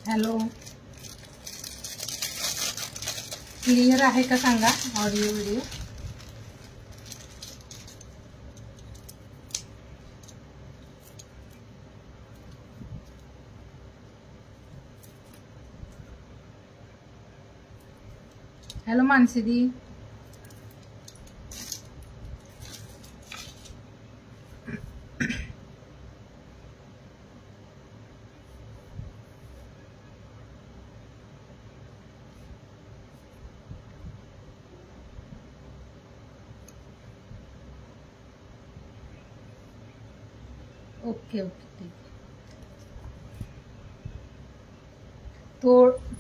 Hello, clear आहे का सांगा ऑडिओ व्हिडिओ? हॅलो मानसी दी, ओके ओके ठीक आहे.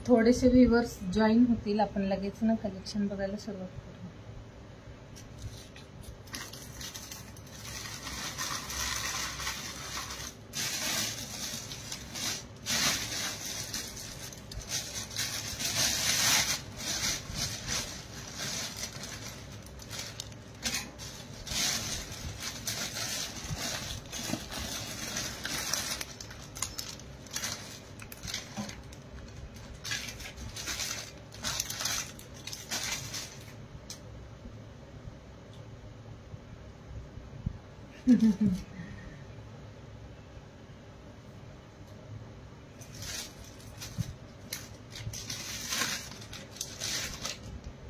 थोडेसे व्ह्यूअर्स जॉईन होतील, आपण लगेच ना कलेक्शन बघायला सुरुवात करू.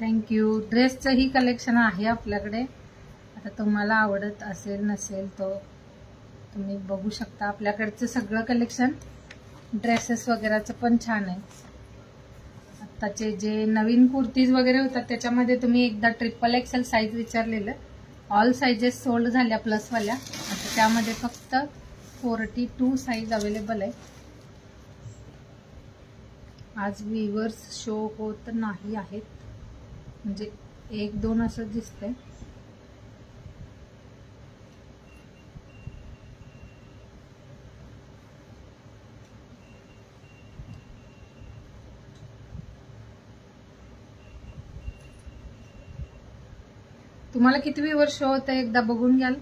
थँक्यू. ड्रेसचंही कलेक्शन आहे आपल्याकडे. आता तुम्हाला आवडत असेल नसेल तो तुम्ही बघू शकता. आपल्याकडचं सगळं कलेक्शन ड्रेसेस वगैरेचं पण छान आहे. आत्ताचे जे नवीन कुर्तीज वगैरे होतात त्याच्यामध्ये तुम्ही एकदा XXL साईज विचारलेलं, ऑल साइजेस सोल्ड झाल्या प्लसवाल्या. आता त्यामध्ये फक्त 42 साईज अवेलेबल आहे. आज व्ह्यूअर्स शो होत नाही आहेत, म्हणजे 1-2 असं दिसतंय. तुम्हाला किती व्ह्यूअर्स शो होत आहे एकदा बघून घ्याल.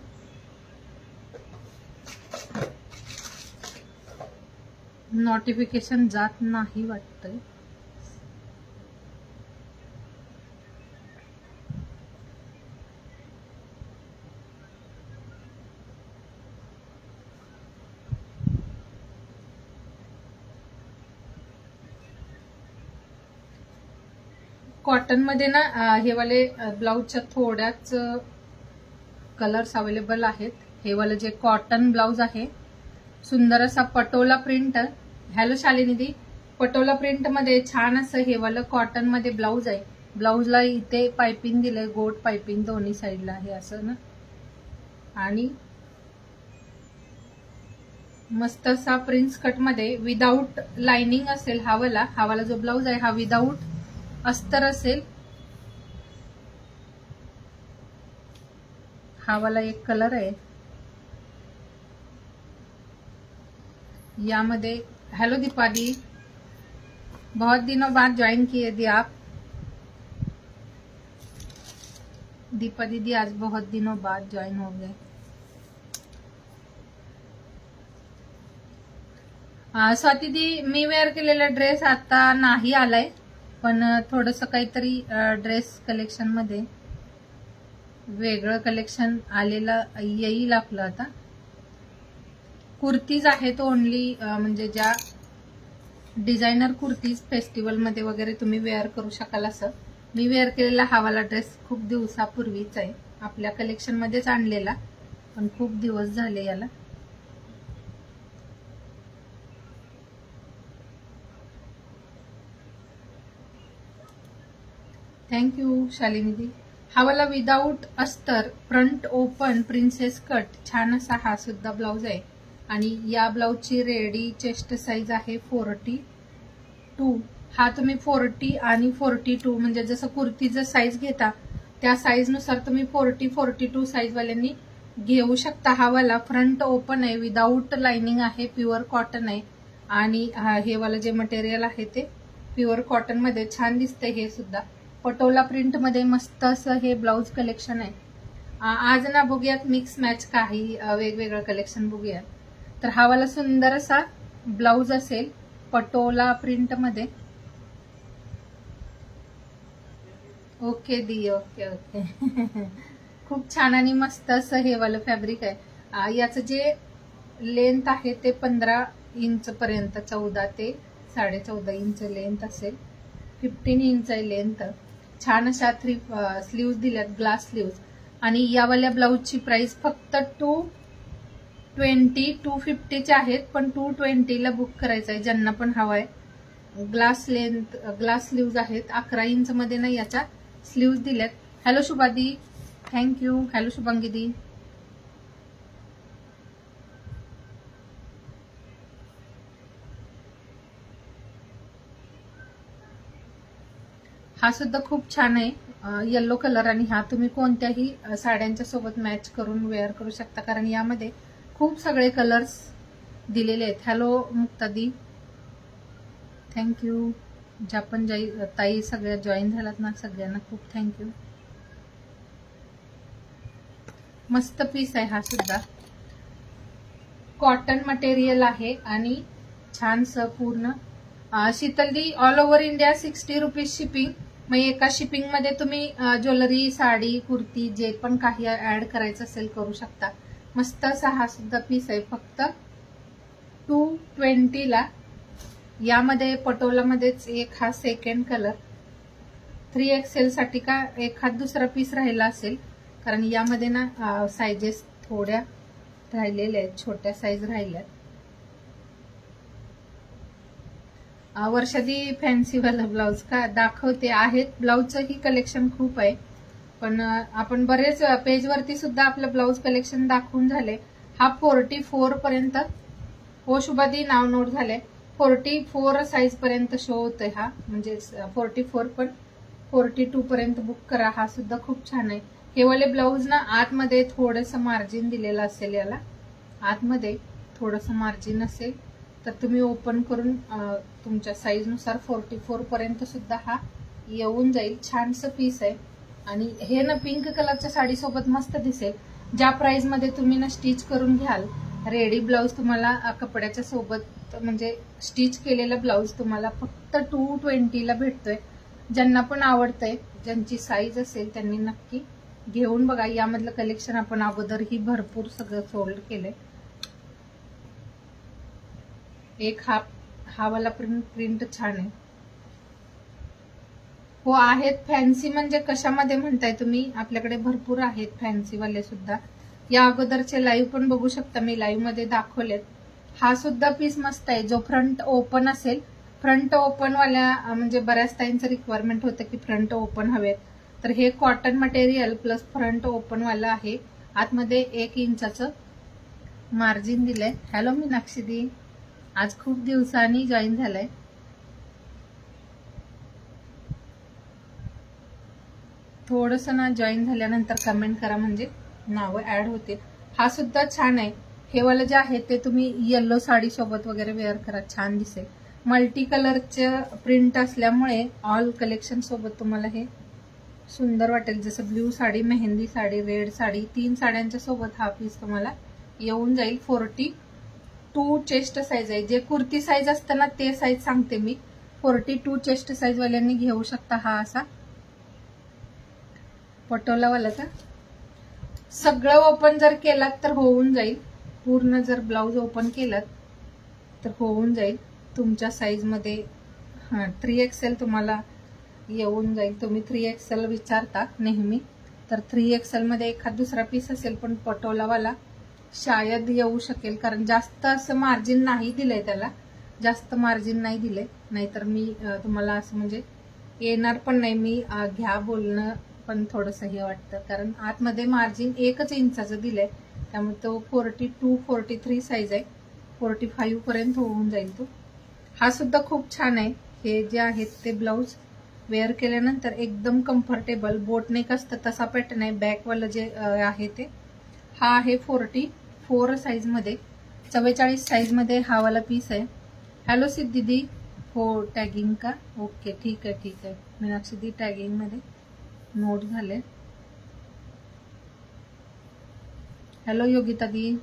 नोटिफिकेशन जात नाही वाटतंय. कॉटन मध्ये ना हे वाले ब्लाउजच्या थोड्याच कलर्स अवेलेबल आहेत. हे वाले जे कॉटन ब्लाउज आहे, सुंदर असा पटोला प्रिंट. हॅलो शालिनी दी, पटोला प्रिंट मध्ये छान असं हे वालं कॉटन मध्ये ब्लाउज आहे. ब्लाउजला इथे पाइपिंग दिलंय, गोट पाइपिंग दोन्ही साईडला आहे असं ना. आणि मस्त असा प्रिन्स कट मध्ये विदाऊट लाइनिंग असेल हा वाला जो ब्लाउज आहे हा विदाऊट अस्तर असेल. हा वाला एक कलर आहे यामध्ये. हेलो दीपाली, बहुत दिनों बाद ज्वाइन किए दी आप. दीपा दीदी आज बहुत दिनों बाद ज्वाइन हो गए. स्वाती दी, मी वेअर केलेला ड्रेस आता नाही आलाय, पण थोडंसं काहीतरी ड्रेस कलेक्शन मध्ये वेगळं कलेक्शन आलेलं येईल आपलं. आता कुर्तीज आहेत ओनली, म्हणजे ज्या डिझायनर कुर्तीज फेस्टिवल मध्ये वगैरे तुम्ही वेअर करू शकाल असं. मी वेअर केलेला हा वाला ड्रेस खूप दिवसापूर्वीच आहे, आपल्या कलेक्शन मध्येच आणलेला, पण खूप दिवस झाले याला. थँक्यू शालिनी दी. हा वाला विदाऊट अस्तर फ्रंट ओपन प्रिन्सेस कट, छान असा हा सुद्धा ब्लाउज आहे. आणि या ब्लाउजची रेडी चेस्ट साईज आहे 42. हा तुम्ही 40 आणि 42 म्हणजे जसं कुर्तीचं साईज घेता त्या साईज नुसार तुम्ही 40-42 साईज वाल्यांनी घेऊ शकता. हा वाला फ्रंट ओपन आहे, विदाऊट लाइनिंग आहे, प्युअर कॉटन आहे. आणि हे वाला जे मटेरियल आहे ते प्युअर कॉटन मध्ये छान दिसतंय. हे सुद्धा पटोला प्रिंट मध्ये मस्त असं हे ब्लाउज कलेक्शन आहे. आज ना बघूयात मिक्स मॅच काही वेगवेगळं कलेक्शन बघूयात. तर हा वाला सुंदर असा ब्लाउज असेल पटोला प्रिंट मध्ये. ओके दी, ओके ओके. खूप छान आणि मस्त असं हे वालं फॅब्रिक आहे. याचं जे लेंथ आहे ते 15 इंच पर्यंत, 14 ते 14.5 इंच लेंथ असेल. 15 इंच आहे लेंथ. छान अशा 3 स्लीव्ज दिल्यात, ग्लास स्लीव्ज. आणि यावाल्या ब्लाऊजची प्राइस फक्त 250 आहेत, पण 220 ला बुक करायचं आहे ज्यांना पण हवाय. ग्लास लेंथ, ग्लास स्लीव्ज आहेत. 11 इंच मध्ये ना याच्या स्लीव्ज दिल्यात. Hello Shubhadi, thank you. Hello Shubhangi दी. हा सुद्धा खूप छान आहे, येलो कलर. आणि हा तुम्ही कोणत्याही साड्यांच्या सोबत मॅच करून वेअर करू शकता, कारण यामध्ये खूप सगळे कलर्स दिलेले आहेत. हॅलो मुक्तादी, थँक्यू. ज्या पण ताई सगळ्या जॉईन झालात ना, सगळ्यांना खूप थँक्यू. मस्त पीस आहे हा सुद्धा. कॉटन मटेरियल आहे आणि छानस पूर्ण. शीतलदी, all over India 60 rupees shipping. मग एका शिपिंग मध्ये तुम्ही ज्वेलरी, साडी, कुर्ती जे पण काही ऍड करायचं असेल करू शकता. मस्त असा हा सुद्धा पीस आहे, फक्त 220 ला. यामध्ये पटोला मध्येच एक हा सेकंड कलर 3XL साठी का एखाद दुसरा पीस राहिला असेल, कारण यामध्ये ना साइजेस थोड्या राहिलेल्या आहेत, छोट्या साईज राहिल्यात. वर्षादी फॅन्सीवाला ब्लाउज का दाखवते आहेत. ब्लाउजचं ही कलेक्शन खूप आहे, पण आपण बरेच पेजवरती सुद्धा आपलं ब्लाउज कलेक्शन दाखवून झाले. हा 44 पर्यंत. हो शुभादी, नाव नोट झालंय. 44 साईज पर्यंत शो होतोय हा, म्हणजे 44 पण 42 पर्यंत बुक करा. हा सुद्धा खूप छान आहे. हे वाले ब्लाउज ना आतमध्ये थोडंसं मार्जिन दिलेलं असेल, याला आतमध्ये थोडंसं मार्जिन असेल तर तुम्ही ओपन करून तुमच्या साईज नुसार 44 पर्यंत सुद्धा हा येऊन जाईल. छानसं पीस आहे आणि हे ना पिंक कलरच्या साडी सोबत मस्त दिसेल. ज्या प्राइस मध्ये तुम्ही ना स्टिच करून घ्याल, रेडी ब्लाउज तुम्हाला कपड्याच्या सोबत म्हणजे स्टिच केलेला ब्लाउज तुम्हाला फक्त 220 ला भेटतोय. ज्यांना पण आवडतंय, ज्यांची साईज असेल त्यांनी नक्की घेऊन बघा. यामधलं कलेक्शन आपण अगोदरही भरपूर सगळं सोल्ड केलंय. एक हा वाला प्रिंट छान आहे. हो आहेत. फॅन्सी म्हणजे कशामध्ये म्हणताय तुम्ही? आपल्याकडे भरपूर आहेत फॅन्सी वाले सुद्धा. या अगोदरचे लाईव्ह पण बघू शकता, मी लाईव्ह मध्ये दाखवलेत. हा सुद्धा पीस मस्त आहे, जो फ्रंट ओपन असेल. फ्रंट ओपन वाल्या म्हणजे बऱ्याच ताईंचं रिक्वायरमेंट होतं की फ्रंट ओपन हवेत, तर हे cotton material plus front open वाला आहे. आतमध्ये 1 इंचाचं मार्जिन दिलंय. हॅलो मीनाक्षी दी, आज खूप दिवसांनी जॉईन झालाय. थोडस ना जॉईन झाल्यानंतर कमेंट करा, म्हणजे नावं ऍड होते. हा सुद्धा छान आहे. हे वाला जे आहे ते तुम्ही येलो साडी सोबत वगैरे वेअर करा, छान दिसेल. मल्टी कलरचे प्रिंट असल्यामुळे ऑल कलेक्शन सोबत तुम्हाला हे सुंदर वाटेल. जसं ब्ल्यू साडी, मेहंदी साडी, रेड साडी, 3 साड्यांच्या सोबत हा पीस तुम्हाला येऊन जाईल. 42 चेस्ट साईज आहे. जे कुर्ती साईज असतं ना ते साईज सांगते मी. 42 चेस्ट साईज वाल्यांनी घेऊ शकता. हा असा पटोलावालाचा सगळं ओपन जर केलात तर होऊन जाईल. पूर्ण जर ब्लाउज ओपन केलात तर होऊन जाईल तुमच्या साईज मध्ये. 3XL तुम्हाला येऊन जाईल. तुम्ही 3XL विचारता नेहमी, तर 3XL मध्ये एखाद दुसरा पीस असेल, पण पटोलावाला शायद येऊ शकेल, कारण जास्त असं मार्जिन नाही दिलंय त्याला. जास्त मार्जिन नाही दिले, नाहीतर मी तुम्हाला असं म्हणजे येणार पण नाही. मी घ्या बोलणं पण थोडंसं हे वाटतं, कारण आतमध्ये मार्जिन 1 इंचाचं दिलंय, त्यामुळे तो 42-43 साईज आहे. 45 पर्यंत होऊन जाईल तो. हा सुद्धा खूप छान आहे. हे जे आहेत ते ब्लाउज वेअर केल्यानंतर एकदम कम्फर्टेबल, बोटनेक असतं तसा पॅटर्न आहे. बॅकवालं जे आहे ते हा आहे 44 साईज मध्ये. 44 साईज मध्ये हा वाला पीस आहे. हॅलो सिद्धी, हो टॅगिंग का? ओके ठीक आहे ठीक आहे. मीनाक्षी दी टॅगिंग मध्ये नोट झाले. हॅलो योगिता दी.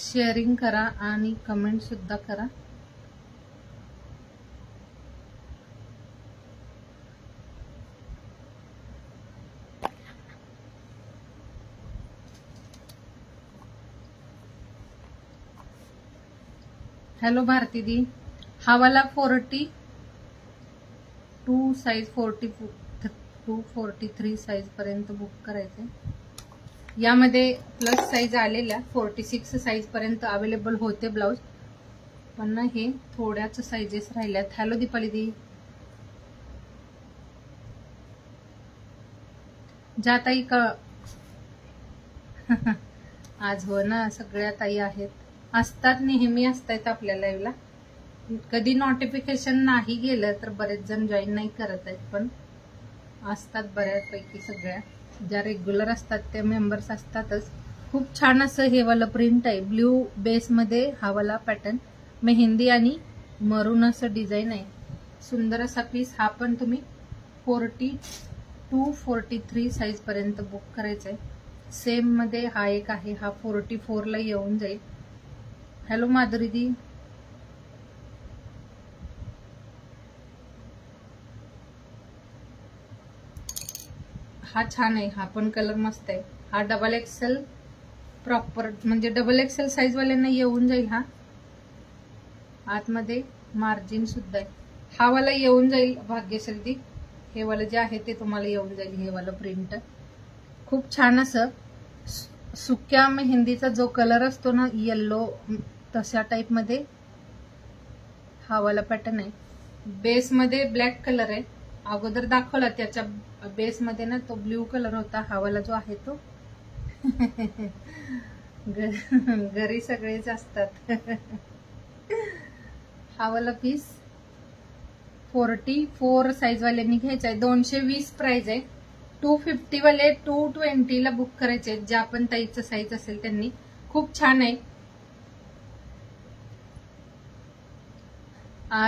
शेअरिंग करा आणि कमेंट सुद्धा करा. हॅलो भारती दी, हा वाला 42 साइज 42 43 साइज पर्यंत बुक करायचे. यामध्ये प्लस साइज आलेल्या 46 साइज पर्यंत अवेलेबल होते ब्लाउज, पण हे थोड्याच साइजेस राहिल्यात. हॅलो दीपाली दी, जाताई का आज हो ना, सगळ्या ताई आहेत, असतात, नेहमी असतात आपल्या लाईव्हला. कधी नोटिफिकेशन नाही गेलं तर बरेच जण जॉईन नाही करत आहेत, पण असतात बऱ्यापैकी. सगळ्या ज्या रेग्युलर असतात ते मेंबर्स असतातच. खूप छान असं हे वाला प्रिंट आहे, ब्ल्यू बेसमध्ये हा वाला पॅटर्न, मेहंदी आणि मरून असं डिझाईन आहे. सुंदर असा पीस. हा पण तुम्ही 42 43 साइज पर्यंत बुक करायचा आहे. सेम मध्ये हा एक आहे, हा 44 ला येऊन जाईल. हॅलो माधुरी दी, हा छान आहे, हा पण कलर मस्त आहे. हा डबल एक्सेल प्रॉपर, म्हणजे डबल एक्सेल साइज वाल्यांना येऊन जाईल. हा आतमध्ये मार्जिन सुद्धा आहे. हा वाला येऊन जाईल भाग्यश्री दी, हे वाला जे आहे ते तुम्हाला येऊन जाईल. हे वाला प्रिंट खूप छान असं सुक्या मेहंदीचा जो कलर असतो ना, येल्लो, तशा टाइप मध्ये हा वाला पॅटर्न आहे. बेस मध्ये ब्लॅक कलर आहे, अगोदर दाखवला त्याच्या बेस मध्ये ना तो ब्ल्यू कलर होता. हा वाला जो आहे तो घरी सगळेच असतात. हा वाला पीस 44 साइज वाल्यांनी घ्यायचा आहे. 220 प्राइस आहे. 250 वाले 220 ला बुक करायचे, ज्या पण ताईचं साइज असेल त्यांनी. खूप छान आहे.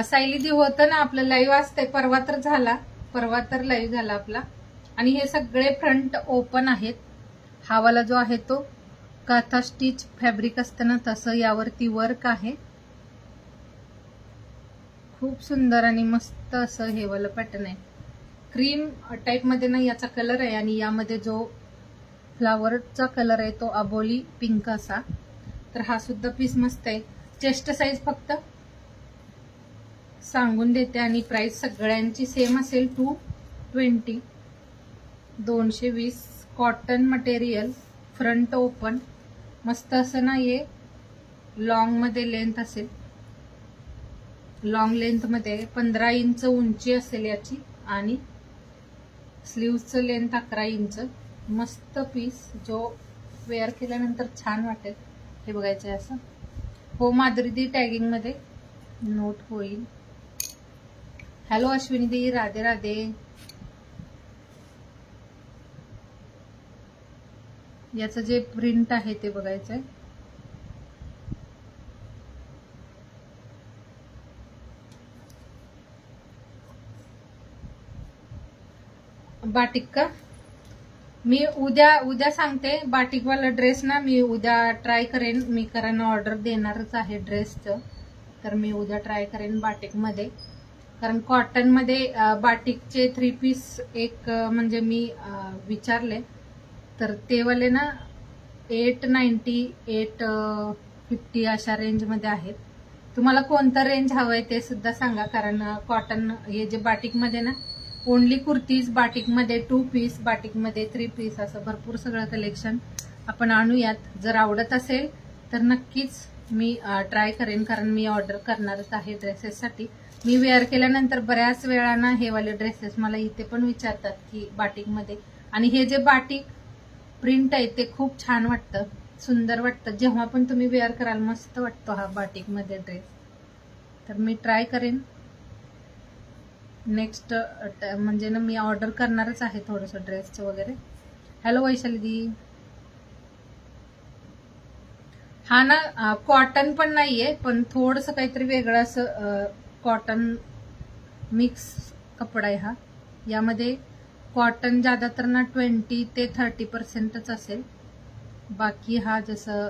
सायलीजी होतं ना आपलं लाईव्ह असतंय, परवा तर लाईव्ह झाला आपला. आणि हे सगळे फ्रंट ओपन आहेत. हा वाला जो आहे तो काथा स्टिच फॅब्रिक असतं ना तसं यावरती वर्क आहे. खूप सुंदर आणि मस्त असं हे वाला पॅटर्न आहे. क्रीम टाइप मध्ये ना याचा कलर आहे, आणि यामध्ये जो फ्लावरचा कलर आहे तो अबोली पिंक असा. तर हा सुद्धा पीस मस्त आहे. चेस्ट साइज फक्त सांगून देते, आणि प्राइस सगळ्यांची सेम असेल 220. 220 कॉटन मटेरियल, फ्रंट ओपन, मस्त असं ना. हे लॉंग मध्ये लेंथ असेल, लॉंग लेंथ मध्ये 15 इंच उंची असेल याची, आणि स्लीव्हचं लेंथ 11 इंच. मस्त पीस, जो वेअर केल्यानंतर छान वाटेल. हे बघायचं आहे असं. हो माधुरी दी, टॅगिंग मध्ये नोट होईल. हॅलो अश्विनी दी, राधे राधे. याचं जे प्रिंट आहे ते बघायचंय. बाटिक का? मी उद्या सांगते. बाटिकवाला ड्रेस ना मी उद्या ट्राय करेन. मी कारण ऑर्डर देणारच आहे ड्रेसचं, तर मी उद्या ट्राय करेन बाटिक मध्ये. कारण कॉटन मध्ये बाटिकचे 3 पीस एक म्हणजे मी विचारले, तर ते वाले ना 890 850 अशा रेंज मध्ये आहेत. तुम्हाला कोणतं रेंज हवंय ते सुद्धा सांगा, कारण कॉटन हे जे बाटिक मध्ये ना ओनली कुर्तीज, बाटिक मध्ये 2 पीस, बाटिक मध्ये 3 पीस, असं भरपूर सगळं कलेक्शन आपण आणूयात. जर आवडत असेल तर नक्कीच मी ट्राय करेन, कारण मी ऑर्डर करणारच आहे ड्रेसेससाठी. मी वेअर केल्यानंतर बऱ्याच वेळाना हे वाले ड्रेसेस मला इथे पण विचारतात की बाटिक मध्ये. आणि हे जे बाटिक प्रिंट आहे ते खूप छान वाटतं, सुंदर वाटतं. जेव्हा पण तुम्ही वेअर कराल मस्त वाटतो हा बाटिक मध्ये ड्रेस. तर मी ट्राय करेन नेक्स्ट, म्हणजे ना मी ऑर्डर करणारच आहे थोडंसं ड्रेसचं वगैरे. हॅलो वैशाली दी. हा ना कॉटन पण नाहीये, पण थोडंसं काहीतरी वेगळं असं कॉटन मिक्स कपडा आहे हा. यामध्ये कॉटन ज्यादा तर ना 20 ते 30% असेल. बाकी हा जसं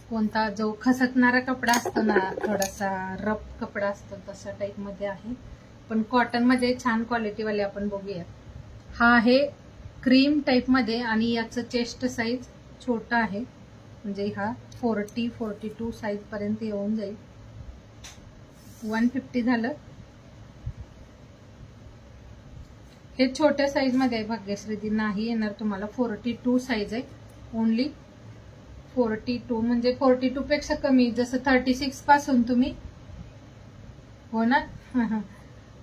कोणता जो खसकणारा कपडा असतो ना, थोडासा रफ कपडा असतो तशा टाइप मध्ये आहे, पण कॉटन मध्ये छान क्वालिटी वाले आपण बघूया। हा आहे क्रीम टाइप मध्ये आणि याचं चेस्ट साईज छोटा आहे, म्हणजे हा 40-42 साईज पर्यंत येऊन जाईल। 150 झालं। हे छोट्या साईज मध्ये आहे भाग्यश्री, नाही येणार तुम्हाला। 42 साईज आहे, ओनली 42, म्हणजे 42 पेक्षा कमी। जसं 36 पासून तुम्ही, हो ना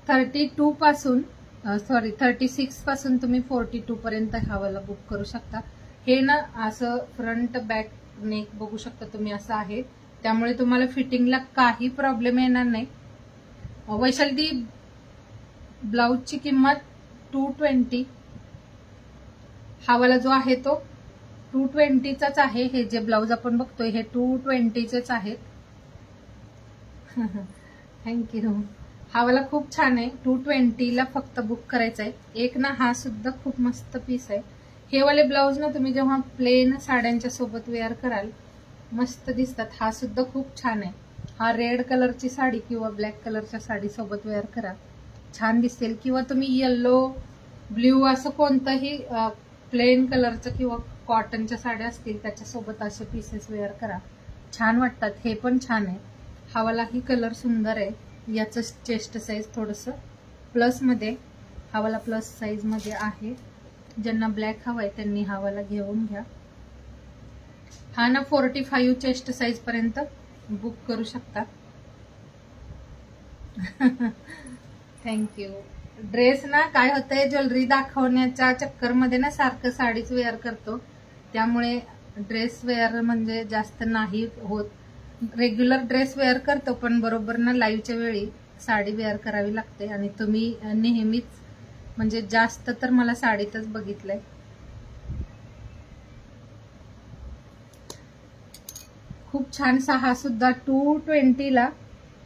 32 पासून 36 पासून तुम्ही 42 पर्यंत हवाला बुक करू शकता। हे ना असं फ्रंट बॅक नेक बघू शकता तुम्ही, असं आहे, त्यामुळे तुम्हाला फिटिंगला काही प्रॉब्लेम येणार नाही। वैशाली ब्लाउजची किंमत 220, हवाला जो आहे तो 220चाच आहे। हे जे ब्लाउज आपण बघतोय हे 220चेच आहेत। थँक्यू। हवाला खूप छान आहे, 220ला फक्त बुक करायचा आहे। एक ना हा सुद्धा खूप मस्त पीस आहे। हे वाले ब्लाउज ना तुम्ही जेव्हा प्लेन साड्यांच्या सोबत वेअर कराल मस्त दिसतात। हा सुद्धा खूप छान आहे। हा रेड कलरची साडी किंवा ब्लॅक कलरच्या साडी सोबत वेअर करा, छान दिसेल। किंवा तुम्ही येलो, ब्ल्यू असं कोणतंही प्लेन कलरचं किंवा कॉटनच्या साड्या असतील त्याच्यासोबत असे पीसेस वेअर करा, छान वाटतात। हे पण छान आहे। हवालाही कलर सुंदर आहे। याचं चेस्ट साईज थोडंसं प्लस मध्ये, हवाला प्लस साईज मध्ये आहे। ज्यांना ब्लॅक हवाय त्यांनी हवाला घेऊन घ्या। हा ना 45 चेस्ट साईज पर्यंत बुक करू शकता। थँक्यू। ड्रेस ना काय होतंय, ज्वेलरी दाखवण्याच्या चक्कर मध्ये ना सारखं साडीच वेअर करतो, त्यामुळे ड्रेस वेअर म्हणजे जास्त नाही होत। रेग्युलर ड्रेस वेअर करतो, पण बरोबर ना लाईव्हच्या वेळी साडी वेअर करावी लागते। आणि तुम्ही नेहमीच म्हणजे जास्त तर मला साडीतच बघितलंय। खूप छान। हा सुद्धा 220ला,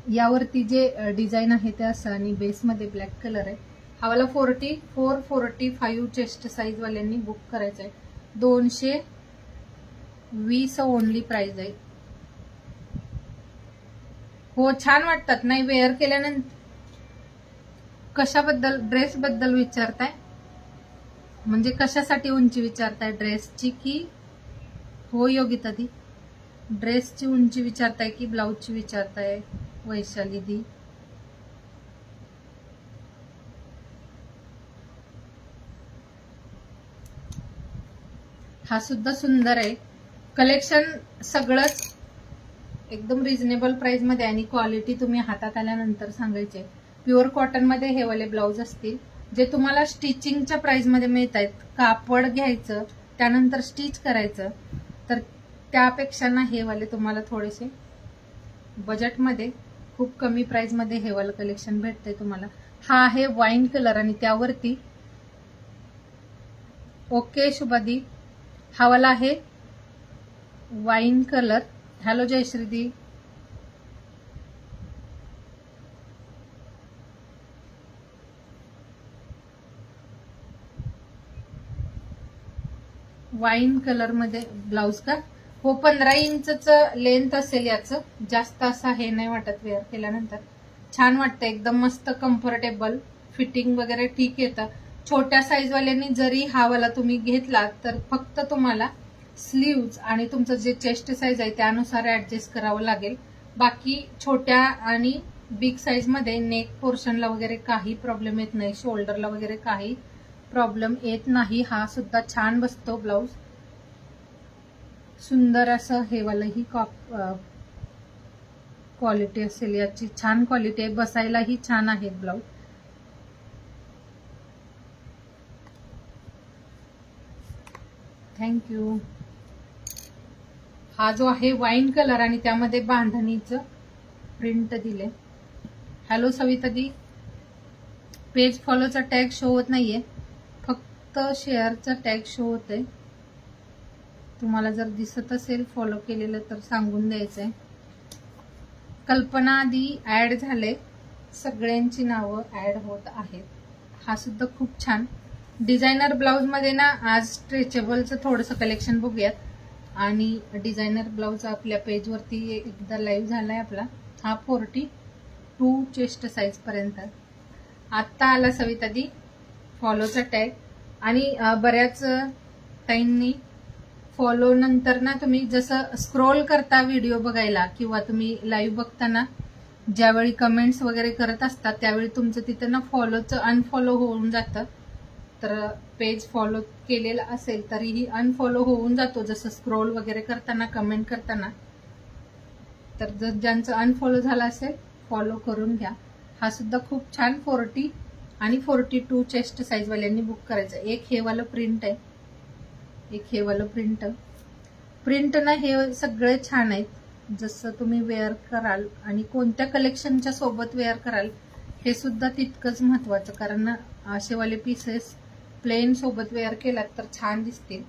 यावरती जे डिझाईन आहे ते असं आणि बेसमध्ये ब्लॅक कलर आहे। हवाला 44-45 चेस्ट साईज वाल्यांनी बुक करायचं आहे। 220 ओनली प्राइस आहे। हो छान वाटतात, नाही वेअर केल्यानंतर। कशाबद्दल, ड्रेस बद्दल विचारताय, म्हणजे कशासाठी उंची विचारताय, ड्रेसची की? हो योगिता दी, ड्रेसची उंची विचारताय की ब्लाउजची विचारताय वैशाली दी? हा सुद्धा सुंदर आहे। कलेक्शन सगळंच एकदम रिझनेबल प्राइस मध्ये आणि क्वालिटी तुम्ही हातात आल्यानंतर सांगायचे। प्युअर कॉटन मध्ये हे वाले ब्लाउज असतील जे तुम्हाला स्टिचिंगच्या प्राइस मध्ये मिळत आहेत। कापड घ्यायचं त्यानंतर स्टिच करायचं, तर त्यापेक्षा ना हे वाले तुम्हाला थोडेसे बजेटमध्ये खूप कमी प्राइस मध्ये हे वालं कलेक्शन भेटतंय तुम्हाला। हा आहे वाईन कलर आणि त्यावरती, ओके शुभादी, हा वाला आहे वाईन कलर। हॅलो जयश्री दी, वाईन कलर मध्ये ब्लाउज का? हो 15 इंचच लेंथ असेल याचं, जास्त असं हे नाही वाटत वेअर केल्यानंतर, छान वाटतं एकदम मस्त कम्फर्टेबल, फिटिंग वगैरे ठीक येतं। छोट्या साईज वाल्यांनी जरी हा वाला तुम्ही घेतला तर फक्त तुम्हाला स्लीव्ज आणि तुमचं जे चेस्ट साईज आहे त्यानुसार ऍडजस्ट करावं लागेल। बाकी छोट्या आणि बिग साईज मध्ये नेक पोर्शनला वगैरे काही प्रॉब्लेम येत नाही, शोल्डरला वगैरे काही प्रॉब्लेम येत नाही। हा सुद्धा छान बसतो ब्लाउज, सुंदर असं हे वालंही क्वालिटी असेल याची, छान क्वालिटी आहे, बसायलाही छान आहे ब्लाउज। थँक्यू। हा जो आहे वाईन कलर आणि त्यामध्ये बांधणीचं प्रिंट दिले। हॅलो सविता दी, पेज फॉलोचा टॅग शो होत नाहीये, फक्त शेअरचा टॅग शो होतोय। तुम्हाला जर दिसत असेल फॉलो केलेलं तर सांगून द्यायचंय। कल्पना दी ऍड झाले, सगळ्यांची नावं ऍड होत आहेत। हा सुद्धा खूप छान डिझायनर ब्लाउज मध्ये ना आज स्ट्रेचेबलचं थोडंसं कलेक्शन बघूयात। आणि डिझायनर ब्लाउज आपल्या पेजवरती एकदा लाईव्ह झालाय आपला. हा 42 चेस्ट साईज पर्यंत. आत्ता आला सवितादी फॉलोचा टॅग. आणि बऱ्याच ताईंनी फॉलो नंतर ना तुम्ही जसं स्क्रोल करता व्हिडिओ बघायला किंवा तुम्ही लाईव्ह बघताना ज्यावेळी कमेंट्स वगैरे करत असतात त्यावेळी तुमचं तिथं ना फॉलोचं अनफॉलो होऊन जातं. तर पेज फॉलो केलेला असेल तरीही अनफॉलो होऊन जातो जसं स्क्रोल वगैरे करताना कमेंट करताना. तर जर ज्यांचं अनफॉलो झालं असेल फॉलो करून घ्या. हा सुद्धा खूप छान 40 आणि 42 चेस्ट साईज वाल्यांनी बुक करायचं. एक हे वालं प्रिंट आहे, एक हे वालं प्रिंट ना हे सगळे छान आहेत. जसं तुम्ही वेअर कराल आणि कोणत्या कलेक्शनच्या सोबत वेअर कराल हे सुद्धा तितकंच महत्वाचं. कारण असेवाले पीसेस प्लेन सोबत वेअर केलात तर छान दिसतील.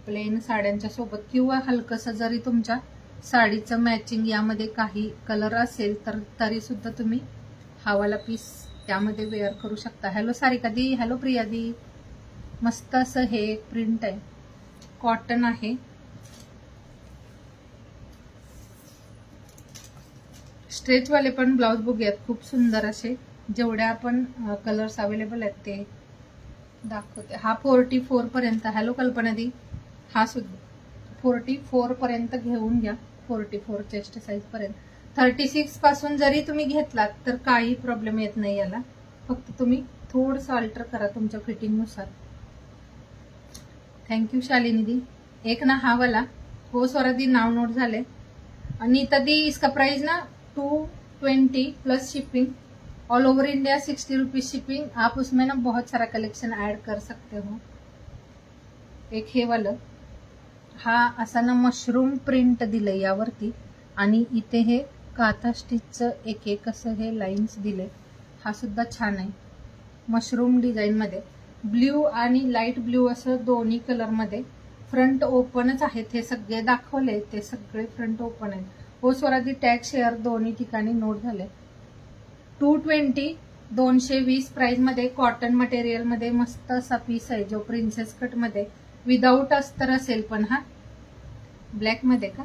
प्लेन साड्यांच्या सोबत किंवा हलकसं जरी तुमच्या साडीचं मॅचिंग यामध्ये काही कलर असेल तर तरी सुद्धा तुम्ही हा वाला पीस त्यामध्ये वेअर करू शकता. हॅलो सारिकादी, हॅलो प्रियादी. मस्त असं हे प्रिंट आहे, कॉटन आहे. स्ट्रेचवाले पण ब्लाउज बघूयात, खूप सुंदर असे. जेवढ्या आपण कलर्स अवेलेबल आहेत ते दाखवते. हा 44 पर्यंत. हॅलो कल्पना दी. हा सुद्धा 44 पर्यंत घेऊन घ्या, 44 चेस्ट साईज पर्यंत. 36 पासून जरी तुम्ही घेतलात तर काही प्रॉब्लेम येत नाही याला. फक्त तुम्ही थोडंसं अल्टर करा तुमच्या फिटिंगनुसार. थँक्यू शालिनी दी. एक ना हा वाला, हो स्वरादी नाव नोट झाले. नीता दी इसका प्राइस ना 220 plus shipping, all over India 60 rupees shipping. आप उसमें ना बहुत सारा कलेक्शन ऐड कर सकते हो. एक हे वालं, हा असा ना मशरूम प्रिंट दिलंय यावरती आणि इथे हे काथा स्टिचचं एक एक असं हे लाईन्स दिले. हा सुद्धा छान आहे, मशरूम डिझाईन मध्ये. ब्ल्यू आणि लाईट ब्ल्यू असं दोन्ही कलर मध्ये. फ्रंट ओपनच आहेत हे सगळे दाखवले, ते सगळे फ्रंट ओपन आहेत. हो स्वरादी टॅग शेअर दोन्ही ठिकाणी नोट झाले. 220 220 प्राइस मध्ये कॉटन मटेरियल मध्ये मस्त असा पीस आहे जो प्रिन्सेस कट मध्ये विदाऊट अस्तर असेल. पण हा ब्लॅक मध्ये का,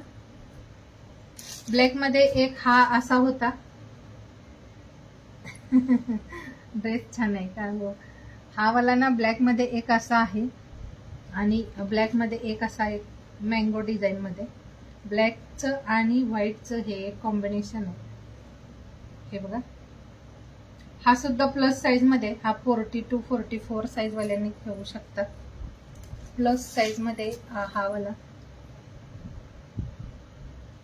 ब्लॅक मध्ये एक हा असा होता. ड्रेस छान आहे का. हा वाला ना ब्लॅक मध्ये एक असा आहे आणि ब्लॅक मध्ये एक असा एक मँगो डिझाईन मध्ये. ब्लॅकचं आणि व्हाईटचं हे कॉम्बिनेशन आहे. हे बघा, हा सुद्धा प्लस साईज मध्ये. हा 42 44 साईज वाल्यांनी घेऊ शकतात. प्लस साईज मध्ये हा वाला.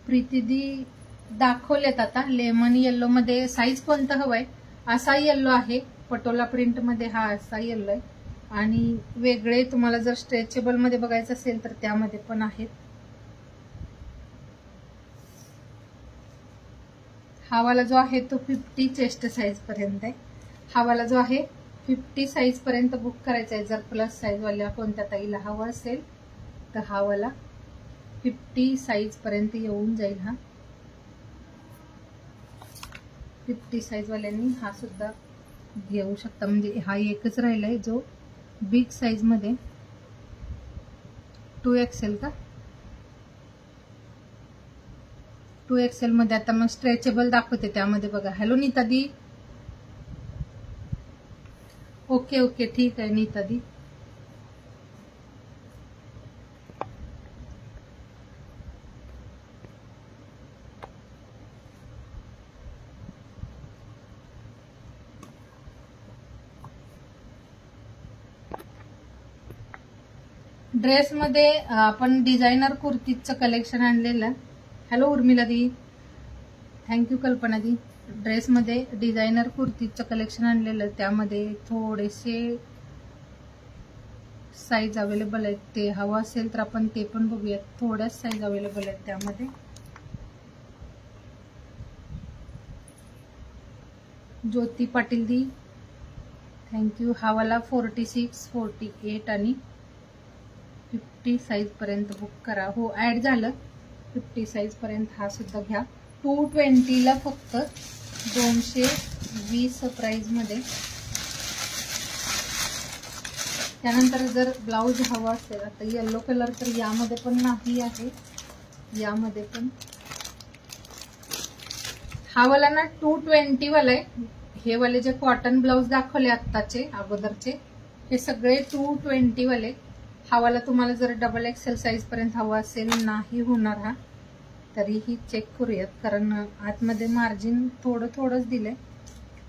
प्रीतीदी दाखवलेत आता लेमन येल्लो मध्ये. साईज कोणतं हवंय, असा येल्लो आहे पटोला प्रिंट मध्ये. हा असा येल्लो आहे आणि वेगळे तुम्हाला जर स्ट्रेचेबल मध्ये बघायचं असेल तर त्यामध्ये पण आहेत. हा वाला जो आहे तो 50 चेस्ट साईज पर्यंत आहे. हा वाला जो आहे 50 साईज पर्यंत बुक करायचा आहे. जर प्लस साईज वाल्या कोणत्या ताईला हवा असेल तर हा वाला 50 साईज पर्यंत येऊन जाईल. हा 50 साईज वाल्यांनी हा सुद्धा घेऊ शकता. म्हणजे हा एकच राहिलाय जो बिग साईज मध्ये 2XL का 2XL मध्ये. आता मग स्ट्रेचेबल दाखवते त्यामध्ये बघा. हॅलो नीता दी. ओके ओके ठीक आहे नीता दी. ड्रेसमध्ये आपण डिझायनर कुर्तीचं कलेक्शन आणलेलं. हॅलो उर्मिला दी. थँक्यू कल्पना दी. ड्रेसमध्ये डिझायनर कुर्तीचं कलेक्शन आणलेलं, त्यामध्ये थोडेसे साईज अवेलेबल आहेत. ते हवं असेल तर आपण ते पण बघूयात. थोड्याच साईज अवेलेबल आहेत त्यामध्ये. ज्योती पाटील दी थँक्यू. हा वाला 46 48 आणि 50 साईज पर्यंत बुक करा. हो ऍड झालं 50 साईज पर्यंत. हा सुद्धा घ्या. 220 ला फक्त 220 प्राइस मध्ये. त्यानंतर जर ब्लाऊज हवा असेल, आता येलो कलर तर यामध्ये पण नाही आहे, यामध्ये पण हा वाला ना 220 वाला आहे. हे वाले जे कॉटन ब्लाऊज दाखवले आत्ताचे अगोदरचे हे सगळे 220 वाले. हा वाला तुम्हाला जर डबल एक्सेल साईज पर्यंत हवा असेल, नाही होणार हा, तरीही चेक करूयात, कारण आतमध्ये मार्जिन थोडं थोडंच दिलंय.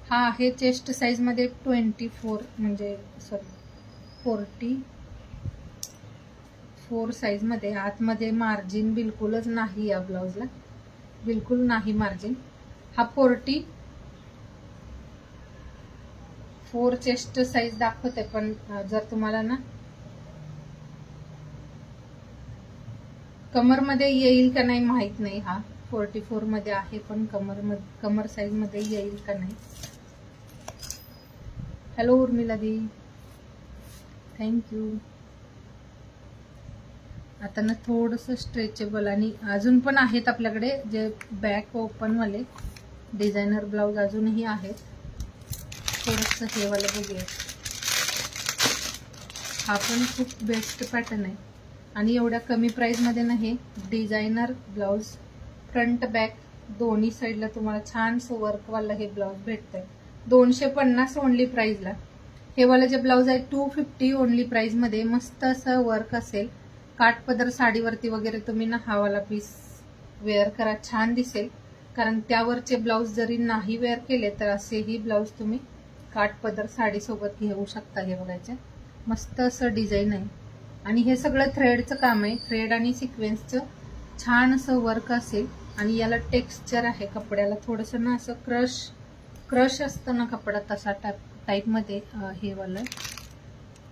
हा आहे चेस्ट साईज मध्ये 24 म्हणजे सॉरी 44 साईज मध्ये. आतमध्ये मार्जिन बिलकुलच नाही या ब्लाऊजला, बिलकुल नाही मार्जिन. हा 44 चेस्ट साईज दाखवते, पण जर तुम्हाला ना कमर मध्ये येईल का नाही माहित नाही. हा 44 मध्ये आहे, पण कमर साईज मध्ये येईल का नाही. हॅलो उर्मिला दी, थँक्यू. आता ना थोडस स्ट्रेचेबल आणि अजून पण आहेत आपल्याकडे जे बॅक ओपन वाले डिझायनर ब्लाऊज अजूनही आहेत. थोडस हे वाला बघूया. हा पण खूप बेस्ट पॅटर्न आहे आणि एवढ्या कमी प्राइस मध्ये ना हे डिझायनर ब्लाऊज फ्रंट बॅक दोन्ही साईडला तुम्हाला छानसं वर्क वाला हे ब्लाऊज भेटतंय 250 ओनली प्राइसला. हे वाला जे ब्लाऊज आहे 250 ओनली प्राइस मध्ये. मस्त असं वर्क असेल, काठपदर साडीवरती वगैरे तुम्ही ना हा वाला पीस वेअर करा, छान दिसेल. कारण त्यावरचे ब्लाऊज जरी नाही वेअर केले तर असेही ब्लाऊज तुम्ही काठपदर साडी सोबत घेऊ शकता. हे बघायचे मस्त असं डिझाईन आहे आणि हे सगळं थ्रेडचं काम आहे. थ्रेड आणि सिक्वेन्सचं छान असं वर्क असेल आणि याला टेक्स्चर आहे कपड्याला, थोडंसं ना असं क्रश असतं ना कपडा, तसा टाईप मध्ये हे वाला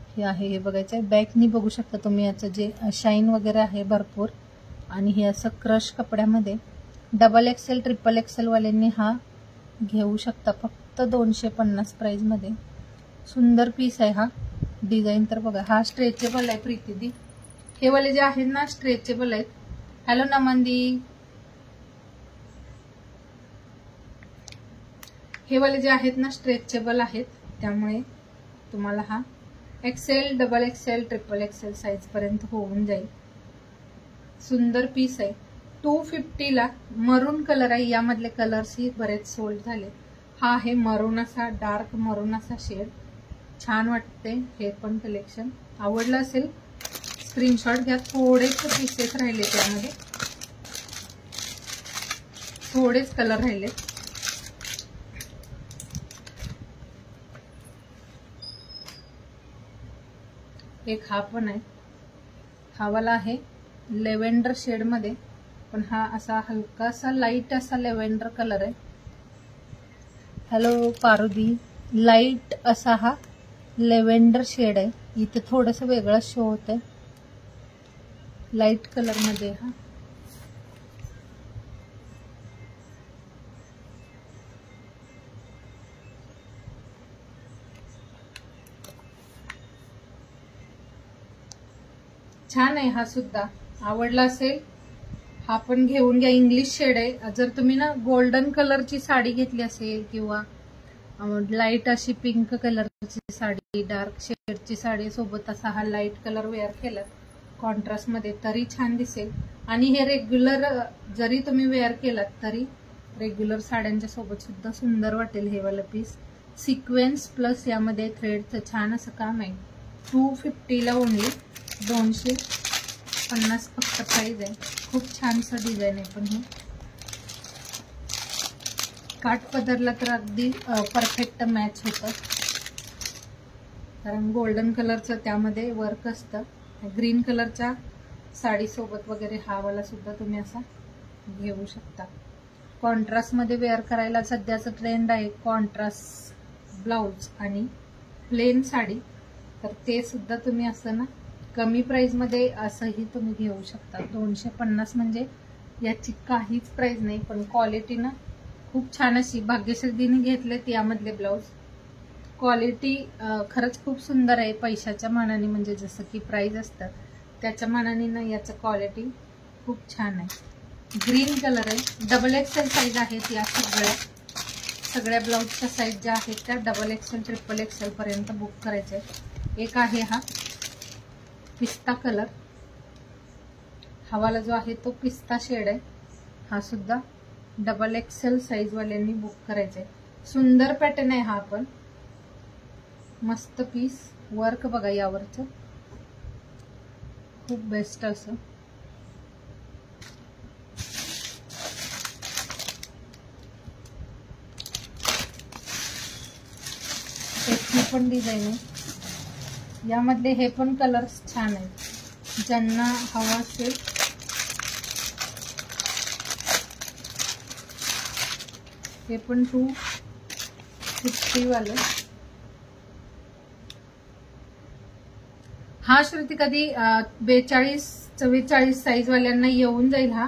हे आहे. हे बघायचं बॅकनी बघू शकता तुम्ही, याचं जे शाईन वगैरे आहे भरपूर आणि हे असं क्रश कपड्यामध्ये. डबल एक्सेल ट्रिपल एक्सेल वाल्यांनी हा घेऊ शकता, फक्त 250 प्राइस मध्ये. सुंदर पीस आहे हा. डिझाईन तर बघा, हा स्ट्रेचेबल आहे प्रीतीदी. हे वाले जे आहेत ना स्ट्रेचेबल आहेत. हॅलो नमनदी. हे वाले जे आहेत ना स्ट्रेचेबल आहेत, त्यामुळे तुम्हाला हा Excel double XL triple XL size पर्यंत होऊन जाईल. सुंदर पीस आहे. 250 ला मरून कलर आहे. यामधले कलर्स ही बरेच सोल्ड झाले. हा आहे मरून असा डार्क मरून असा शेड, छान वाटते. हे पण कलेक्शन आवडलं असेल स्क्रीनशॉट घ्या. थोडेच पीसेस राहिले, त्यामध्ये थोडेच कलर राहिले. एक हा पण आहे, हा वाला आहे लेव्हेंडर शेड मध्ये, पण हा असा हलकासा लाईट असा लेव्हेंडर कलर आहे. हॅलो पारुदी. लाईट असा हा लेव्हेंडर शेड आहे. इथे थोडंसं वेगळं शो होत आहे, लाईट कलर मध्ये. हा छान आहे. हा सुद्धा आवडला असेल, हा पण घेऊन घ्या. इंग्लिश शेड आहे. जर तुम्ही ना गोल्डन कलरची साडी घेतली असेल किंवा लाईट अशी पिंक कलरची साडी, डार्क शेडची साडी सोबत असा हा लाईट कलर वेअर केला कॉन्ट्रास्ट मध्ये तरी छान दिसेल. आणि हे रेग्युलर जरी तुम्ही वेअर केलात तरी रेग्युलर साड्यांच्या सोबत सुद्धा सुंदर वाटेल. हे वाला पीस सिक्वेन्स प्लस यामध्ये थ्रेडचं छान असं काम आहे. 250 ला ओनली, 250 फक्त प्राइस आहे. खूप छानसं डिझाईन आहे. पण हे काठपदरला तर अगदी परफेक्ट मॅच होतं, कारण गोल्डन कलरचं त्यामध्ये वर्क असतं. ग्रीन कलरच्या साडी सोबत वगैरे हा वाला सुद्धा तुम्ही असा घेऊ शकता. कॉन्ट्रास्ट मध्ये वेअर करायला सध्याचं ट्रेंड आहे कॉन्ट्रास्ट ब्लाउज आणि प्लेन साडी, तर ते सुद्धा तुम्ही असं ना कमी प्राइस मध्ये असंही तुम्ही घेऊ शकता. 250 म्हणजे याची काहीच प्राइस नाही, पण क्वालिटी ना खूप छान अशी. भाग्यश्रीने घेतलेत यामधले ब्लाउज, क्वालिटी खरंच खूप सुंदर आहे. पैशाच्या मानाने म्हणजे जसं की प्राइस असतं त्याच्या मानाने ना याचं क्वालिटी खूप छान आहे. ग्रीन कलर आहे. डबल एक्सेल साईज आहेत या सगळ्या ब्लाउजच्या साईज ज्या आहेत त्या डबल एक्सेल ट्रिपल एक्सेल पर्यंत बुक करायचे आहेत. एक आहे हा पिस्ता कलर, हवाला जो आहे तो पिस्ता शेड आहे. हा सुद्धा डबल एक्सेल साईज वाल्यांनी बुक करायचा आहे. सुंदर पॅटर्न आहे हा पण, मस्त पीस. वर्क बघा यावरचं, खूप बेस्ट असं. ही पण डिझाईन आहे. यामधले हे पण कलर्स छान आहेत, ज्यांना हवा असेल. हे पण 250 वाले. हा श्रुती कधी 42-44 साईज वाल्यांना येऊन जाईल हा.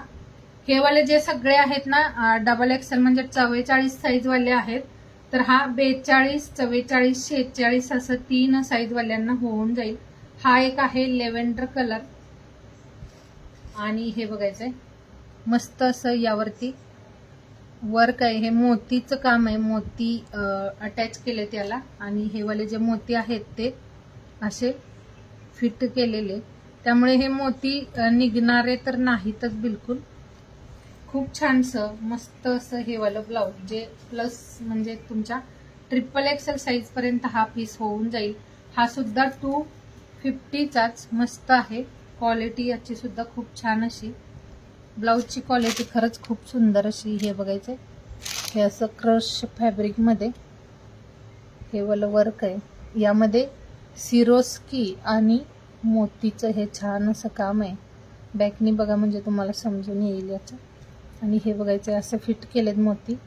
हे वाले जे सगळे आहेत ना डबल एक्सेल म्हणजे 44 साईज वाले आहेत, तर हा 42, 44, 46 असं 3 साईज वाल्यांना होऊन जाईल. हा एक आहे लेव्हेंडर कलर आणि हे बघायचंय मस्त असं यावरती वर्क आहे. हे मोतीचं काम आहे, मोती अटॅच केले त्याला आणि हे वाले जे मोती आहेत ते असे फिट केलेले, त्यामुळे हे मोती निघणारे तर नाहीतच बिलकुल. खूप छानसं मस्त असं हे वालं ब्लाउज, जे प्लस म्हणजे तुमच्या ट्रिपल एक्सेल साईज पर्यंत हा पीस होऊन जाईल. हा सुद्धा 250चाच मस्त आहे. क्वालिटी याची सुद्धा खूप छान अशी. ब्लाउजची क्वालिटी खरंच खूप सुंदर अशी. हे बघायचंय, हे असं क्रश फॅब्रिक मध्ये हे वालं वर्क आहे. यामध्ये सिरोस्की आणि मोतीचं हे छान असं काम आहे. बॅकनी बघा म्हणजे तुम्हाला समजून येईल याचं. आणि हे बघायचं असं फिट केलेत मोती.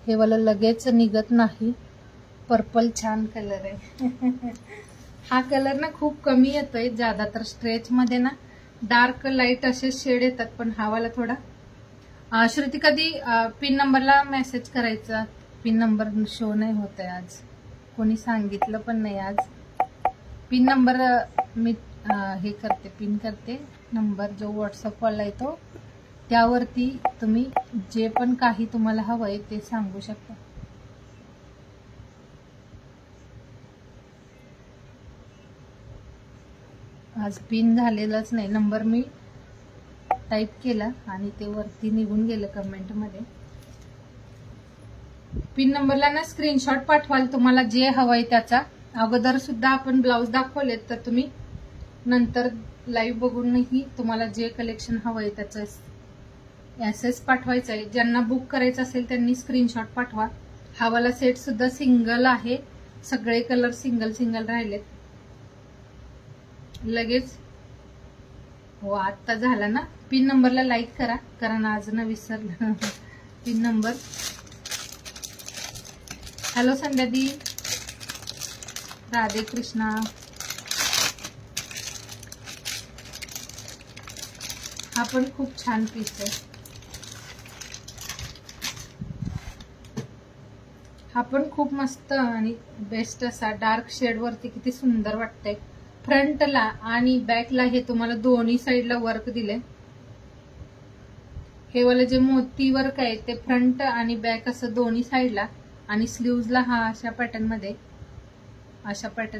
हे वाला लगेच निघत नाही. पर्पल छान कलर आहे. हा कलर ना खूप कमी येतोय, ज्यादा तर स्ट्रेच मध्ये ना डार्क लाईट असे शेड येतात, पण हा वाला थोडा. श्रुती कधी पिन नंबरला मेसेज करायचा, पिन नंबर शो नाही होत आहे आज, कोणी सांगितलं पण नाही आज. पिन नंबर मी हे करते, पिन करते नंबर जो व्हॉट्सअप वाला येतो त्यावरती तुम्ही जे पण काही तुम्हाला हवंय ते सांगू शकता. आज पिन झालेलाच नाही, नंबर मी टाइप केला आणि ते वरती निघून गेलं कमेंट मध्ये. पिन नंबरला ना स्क्रीनशॉट पाठवाल तुम्हाला जे हवंय त्याचा. अगोदर सुद्धा आपण ब्लाउज दाखवलेत, तर तुम्ही नंतर लाईव्ह बघूनही तुम्हाला जे कलेक्शन हवंय त्याचं एसएस पाठवायचं आहे. ज्यांना बुक करायचं असेल त्यांनी स्क्रीनशॉट पाठवा. हा वाला सेट सुद्धा सिंगल आहे, सगळे कलर सिंगल सिंगल राहिलेत. लगेच हो आता झाला ना. पिन नंबरला लाईक करा, कारण आज ना विसरलं पिन नंबर. हॅलो संध्यादी, राधे कृष्णा. हा पण खूप छान पीस आहे. हा पण खूप मस्त आणि बेस्ट असा डार्क शेड वरती किती सुंदर वाटतंय. फ्रंटला आणि बॅकला हे तुम्हाला दोन्ही साईडला वर्क दिले. हे वाले जे मोती वर्क आहे ते फ्रंट आणि बॅक असं दोन्ही साईडला, आणि स्लीव्हजला हा अशा पॅटर्न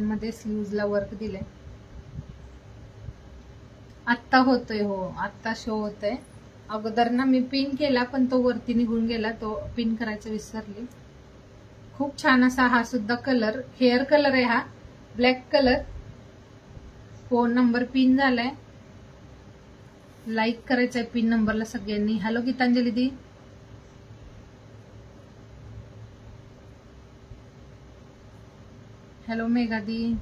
मध्ये स्लीव्हजला वर्क दिले. आत्ता होतोय, हो आत्ता शो होतोय. अगोदर ना मी पिन केला पण तो वरती निघून गेला, तो पिन करायचं विसरले. खूप छान असा हा सुद्धा कलर, हेअर कलर आहे हा, black colour. Phone number pin झालाय, लाईक करायचंय पिन नंबरला सगळ्यांनी. हॅलो गीतांजली दी. हॅलो मेघा दी.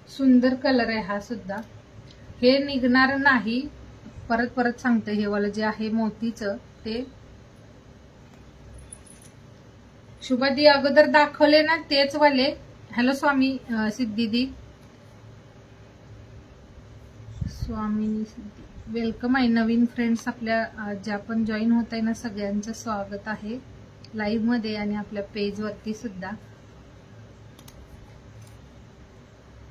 सुंदर कलर आहे हा सुद्धा. हे निघणार नाही, परत परत सांगते. हे वाला जे आहे मोतीचं ते शुभादी अगोदर दाखवले ना तेच वाले. हॅलो स्वामी सिद्धिदी, स्वामिनी सिद्धी वेलकम आहे. नवीन फ्रेंड्स आपल्या ज्या पण जॉईन होत आहे ना, सगळ्यांचं स्वागत आहे लाईव्ह मध्ये आणि आपल्या पेज वरती सुद्धा.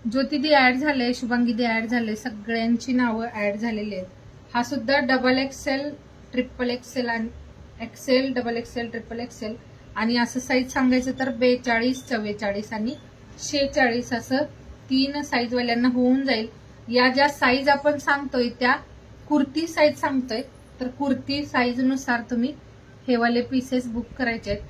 ज्योतिदी ऍड झाले, शुभांगीदी ऍड झाले, सगळ्यांची नावं ऍड झालेली आहेत. हा सुद्धा डबल एक्सेल, ट्रिपल एक्सेल आणि XL, double XL, triple XL आणि असं साईज सांगायचं तर 42, 44 आणि 46 असं 3 साईज वाल्यांना होऊन जाईल. या ज्या साईज आपण सांगतोय त्या कुर्ती साईज सांगतोय, तर कुर्ती साईज नुसार तुम्ही हे वाले पीसेस बुक करायचे आहेत.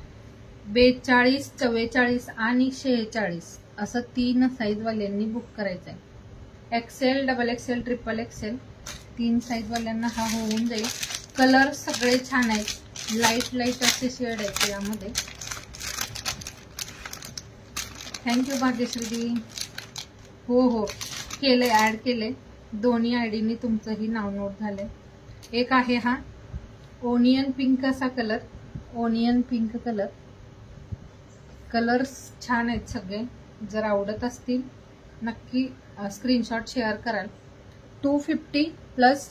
42, 44 आणि 46 असं 3 साईज वाल्यांनी बुक करायचं आहे. XL, double XL, triple XL 3 size वाल्यांना हा होऊन जाईल. कलर सगळे छान आहेत, लाईट लाईट असे शेड आहेत यामध्ये. थँक्यू भाग्यश्री. हो केले, ऍड केले. दोन्ही आयडीनी तुमचंही नाव नोट झालंय. एक आहे हा ओनियन पिंक असा colour, onion pink colour. Colours छान आहेत सगळे. जर आवडत असतील नक्की स्क्रीनशॉट शेअर कराल. 250 प्लस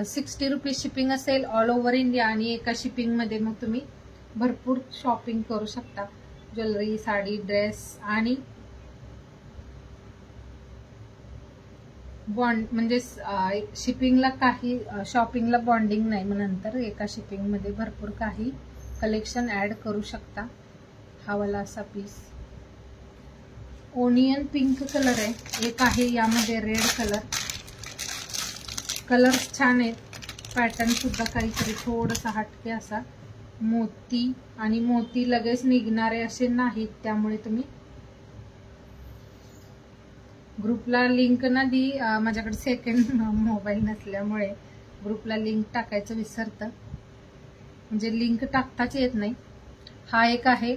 60 रुपीज शिपिंग असेल ऑल ओव्हर इंडिया आणि एका शिपिंग मध्ये मग तुम्ही भरपूर शॉपिंग करू शकता. ज्वेलरी, साडी, ड्रेस आणि बॉन्ड म्हणजे शिपिंगला काही शॉपिंगला बॉन्डिंग नाही, मग नंतर एका शिपिंग मध्ये भरपूर काही कलेक्शन ऍड करू शकता. हा वाला असा पीस ओनियन पिंक कलर आहे. एक आहे यामध्ये रेड कलर. कलर्स छान आहेत. पॅटर्न सुद्धा काहीतरी थोडासा हटके असा मोती, आणि मोती लगेच निघणारे असे नाहीत, त्यामुळे तुम्ही ग्रुपला लिंक ना दी. माझ्याकडे सेकंड मोबाईल नसल्यामुळे ग्रुपला लिंक टाकायचं विसरतं, म्हणजे लिंक टाकताच येत नाही. हा एक आहे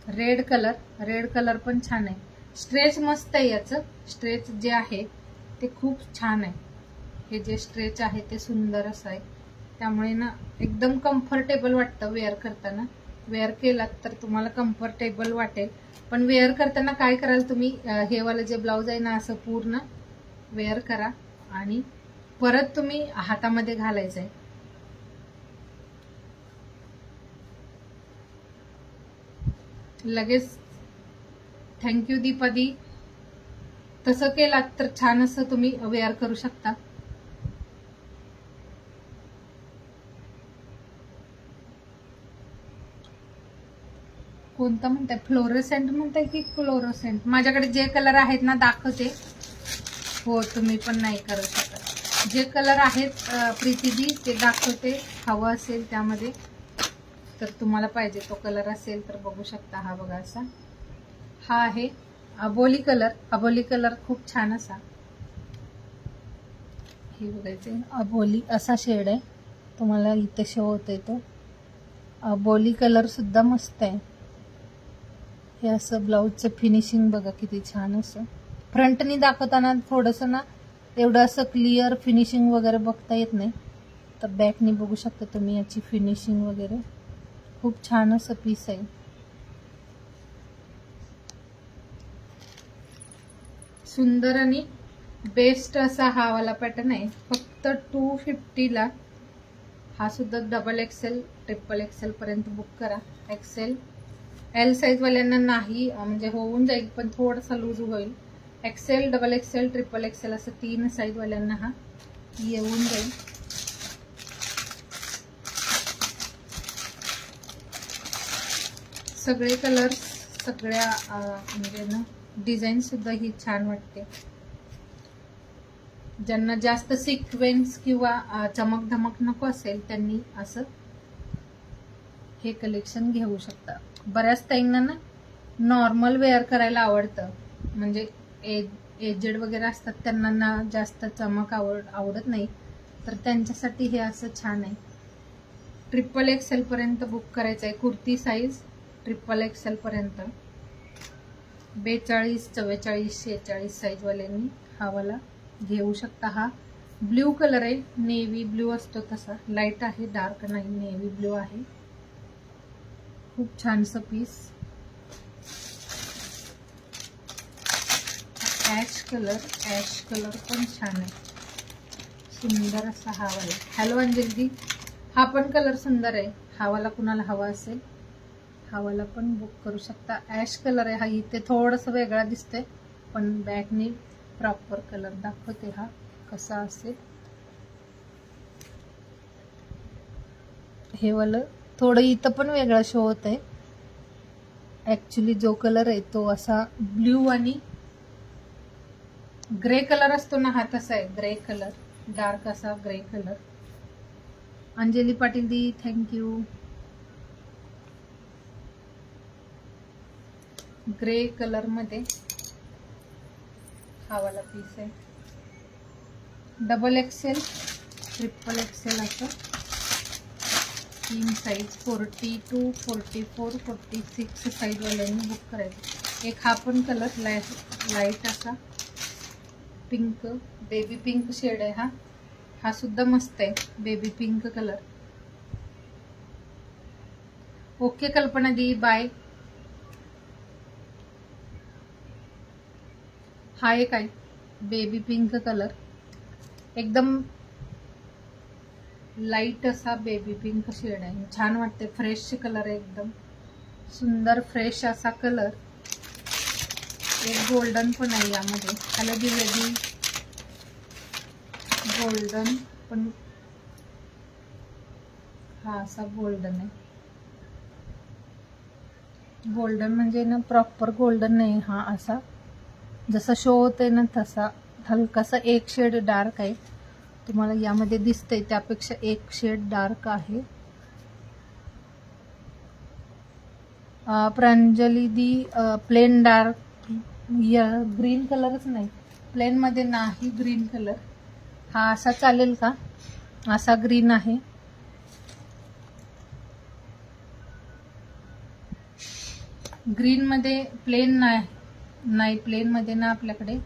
रेड कलर. रेड कलर पण छान आहे. स्ट्रेच मस्त आहे याचं. स्ट्रेच जे आहे ते खूप छान आहे. हे जे स्ट्रेच आहे ते सुंदर असं आहे, त्यामुळे ना एकदम कम्फर्टेबल वाटतं वेअर करताना. वेअर केलात तर तुम्हाला कम्फर्टेबल वाटेल. पण वेअर करताना काय कराल तुम्ही, हे वाला जे ब्लाउज आहे ना असं पूर्ण वेअर करा आणि परत तुम्ही हातामध्ये घालायचंय. लगेच. थँक्यू दीपादी. तसं केलात तर छान असं तुम्ही वेअर करू शकता. कोणतं म्हणताय, फ्लोरोसेंट म्हणताय की फ्लोरोसेंट? माझ्याकडे जे कलर आहेत ना दाखवते. हो, तुम्ही पण नाही करू शकत. जे कलर आहेत प्रीतीदी ते दाखवते. हवं असेल त्यामध्ये तर तुम्हाला पाहिजे तो कलर असेल तर बघू शकता. हा बघा असा. हा आहे अबोली कलर. अबोली कलर खूप छान असा. हे बघायचे अबोली असा शेड आहे, तुम्हाला इथे शो होतोय तो. अबोली कलर सुद्धा मस्त आहे. हे असं ब्लाऊजचं फिनिशिंग बघा किती छान असं. फ्रंटनी दाखवताना थोडंसं ना एवढं असं क्लिअर फिनिशिंग वगैरे बघता येत नाही, तर बॅकनी बघू शकता तुम्ही याची फिनिशिंग वगैरे. खूप छान असं पीस आहे. सुंदर आणि बेस्ट असा हा वाला पॅटर्न आहे. फक्त 250 ला. हा सुद्धा डबल एक्सेल, ट्रिपल एक्सेल पर्यंत बुक करा. एक्सेल एल साईज वाल्यांना नाही, म्हणजे होऊन जाईल पण थोडासा लूज होईल. XL, double XL, triple XL असं 3 साईज वाल्यांना हा येऊन जाईल. सगळे कलर्स, सगळ्या म्हणजे ना डिझाईन सुद्धा ही छान वाटते. ज्यांना जास्त सिक्वेन्स किंवा चमक धमक नको असेल त्यांनी असं हे कलेक्शन घेऊ शकता. बऱ्याच ताईंना ना नॉर्मल वेअर करायला आवडतं, म्हणजे एजेड वगैरे असतात त्यांना ना जास्त चमक आवडत नाही, तर त्यांच्यासाठी हे असं छान आहे. ट्रिपल एक्सेल पर्यंत बुक करायचं आहे. कुर्ती साईज ट्रिपल एक्सेल पर्यंत. 42, 44, 46 साईज वाल्यांनी हा वाला घेऊ शकता. हा ब्ल्यू कलर आहे, नेव्ही ब्ल्यू असतो तसा. लाईट आहे, डार्क नाही, नेव्ही ब्ल्यू आहे. खूप छानसं पीस. ॲश कलर पण छान आहे. सुंदर असा हा वाला. हॅलो अंजली, हा पण कलर सुंदर आहे. हा वाला कुणाला हवा असेल हा वाला पण बुक करू शकता. ॲश कलर आहे हा. इथे थोडंसं वेगळा दिसतंय पण बॅगनी प्रॉपर कलर दाखवते हा कसा असेल. हे वालं थोडं इथं पण वेगळा शो होत आहे. ऍक्च्युली जो कलर आहे तो असा ब्ल्यू आणि ग्रे कलर असतो ना, हा तसा आहे. ग्रे कलर, डार्क असा ग्रे कलर. अंजली पाटील दी थँक्यू. ग्रे कलर मध्ये हा वाला पीस आहे. डबल एक्सेल, ट्रिपल एक्सेल असं 3 साईज 42, 44, 46 साईज वाल्यांनी बुक करायचं. एक हा पण कलर लाईट असा पिंक, बेबी पिंक शेड आहे. हा सुद्धा मस्त आहे, बेबी पिंक कलर. ओके कल्पना दी, बाय. हा एक आहे बेबी पिंक कलर, एकदम लाईट असा बेबी पिंक शेड आहे. छान वाटते, फ्रेश कलर आहे, एकदम सुंदर फ्रेश असा कलर. एक गोल्डन पण आहे यामध्ये. हॅलो दिवेदी, गोल्डन पण हा असा गोल्डन आहे. गोल्डन म्हणजे ना प्रॉपर गोल्डन नाही, हा असा जसा शो होतोय ना तसा हलकासा एक शेड डार्क आहे. तुम्हाला यामध्ये दिसतंय त्यापेक्षा एक शेड डार्क आहे. प्रांजली दी प्लेन डार्क ग्रीन कलरच नाही, प्लेन मध्ये नाही ग्रीन कलर. हा असा चालेल का? असा ग्रीन आहे. ग्रीन मध्ये प्लेन नाही, प्लेन मध्ये ना आपल्याकडे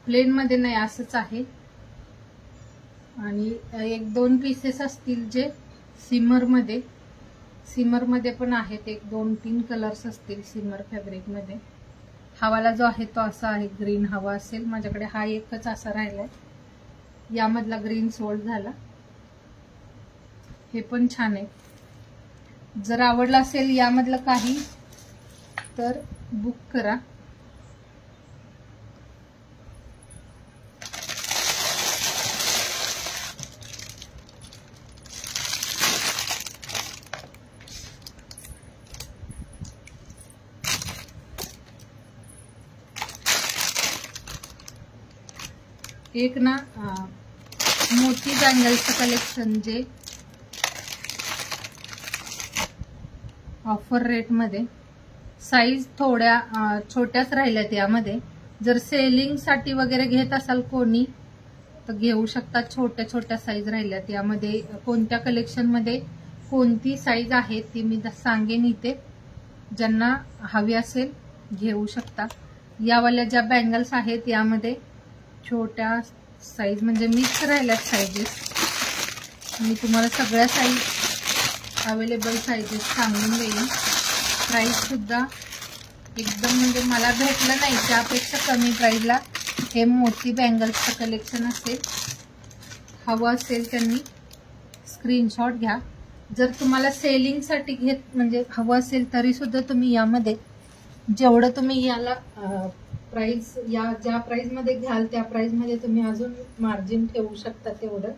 प्लेन मध्ये नाही, असंच आहे. आणि 1-2 पीसेस असतील जे सिमर मध्ये पण आहेत. 1-2-3 कलर्स असतील सिमर फॅब्रिक मध्ये. हवाला जो आहे तो असा आहे, ग्रीन हवा असेल. माझ्याकडे हा एकच असा राहिलाय, यामधला ग्रीन सोल्ड झाला. हे पण छान आहे. जर आवडलं असेल यामधलं काही तर बुक करा. एक ना मोती बँगल्सचं कलेक्शन जे ऑफर रेट मध्ये, साईज थोड्या छोट्याच राहिल्यात यामध्ये. जर सेलिंग साठी वगैरे घेत असाल कोणी तर घेऊ शकता. छोट्या छोट्या साईज राहिल्यात यामध्ये. कोणत्या कलेक्शन मध्ये कोणती साईज आहे ती मी सांगेन इथे. ज्यांना हवी असेल घेऊ शकता. यावाल्या ज्या बँगल्स आहेत यामध्ये छोट्या साईज म्हणजे मिक्स राहिल्यात साईजेस. मी तुम्हाला सगळ्या साईज अवेलेबल साईजेस सांगून देईन. प्राइस सुद्धा एकदम म्हणजे मला भेटलं नाही त्यापेक्षा कमी प्राइसला हे मोती बँगल्सचं कलेक्शन असेल. हवं असेल त्यांनी स्क्रीनशॉट घ्या. जर तुम्हाला सेलिंगसाठी म्हणजे हवं असेल तरी सुद्धा तुम्ही यामध्ये जेवढं तुम्ही याला प्राइस ज्या प्राइस मध्ये घ्याल त्या प्राइस मध्ये तुम्ही अजून मार्जिन ठेवू शकता तेवढं.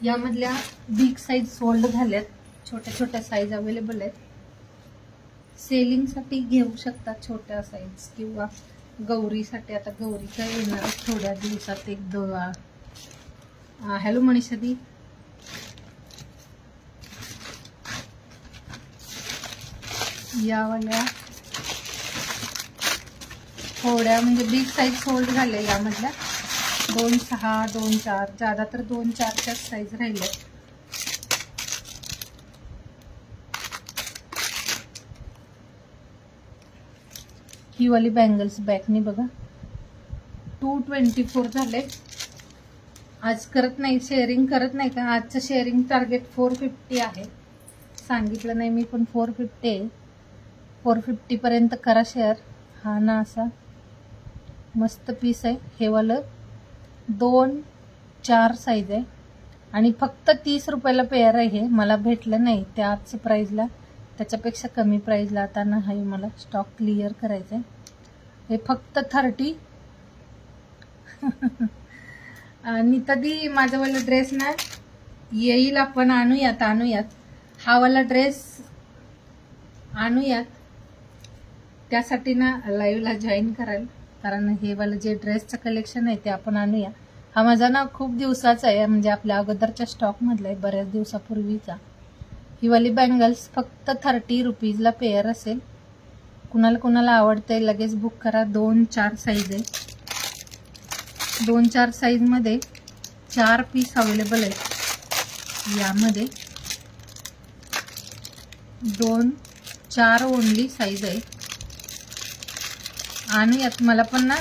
यामधल्या बिग साईज सोल्ड झाल्यात, छोट्या छोट्या साईज अवेलेबल आहेत. सेलिंगसाठी घेऊ शकता छोट्या साईज किंवा गौरीसाठी. आता गौरीचा येणार थोड्या दिवसात 1-2. हॅलो मनीषा दी, यावाल्या थोड्या म्हणजे बिग साईज सोल्ड झाल्या यामधल्या. 2-6, 2-4, ज्यादा तर 2-4च्या साईज राहिल्या. ही वाली बँगल्स बॅकनी बघा 224 झाले. आज करत नाही, शेअरिंग करत नाही का? आजचं शेअरिंग टार्गेट 450 आहे. सांगितलं नाही मी, पण 450 आहे. 450 पर्यंत करा शेअर. हा ना असा मस्त पीस आहे. हे वालं 2-4 साईज आहे आणि फक्त 30 रुपयाला पेअर आहे. हे मला भेटलं नाही त्याच प्राईजला, त्याच्यापेक्षा कमी प्राईजला आता ना आहे. मला स्टॉक क्लिअर करायचं आहे. हे फक्त 30. आणि तरी माझावाला ड्रेस ना येईल, आपण आणूयात. हा वाला ड्रेस आणूयात. त्यासाठी ना लाईव्हला जॉईन कराल, कारण हे वाला जे ड्रेसचं कलेक्शन आहे ते आपण आणूया. हा माझा ना खूप दिवसाचा आहे, म्हणजे आपल्या अगोदरच्या स्टॉक मधला आहे, बऱ्याच दिवसापूर्वीचा. ही वाली बँगल्स फक्त 30 रुपीजला पेअर असेल. कुणाला आवडते लगेच बुक करा. 2-4 साईज आहे. 2-4 साईज मध्ये 4 पीस अवेलेबल आहेत. यामध्ये 2-4 ओनली साईज आहे. आणि यात मला पण ना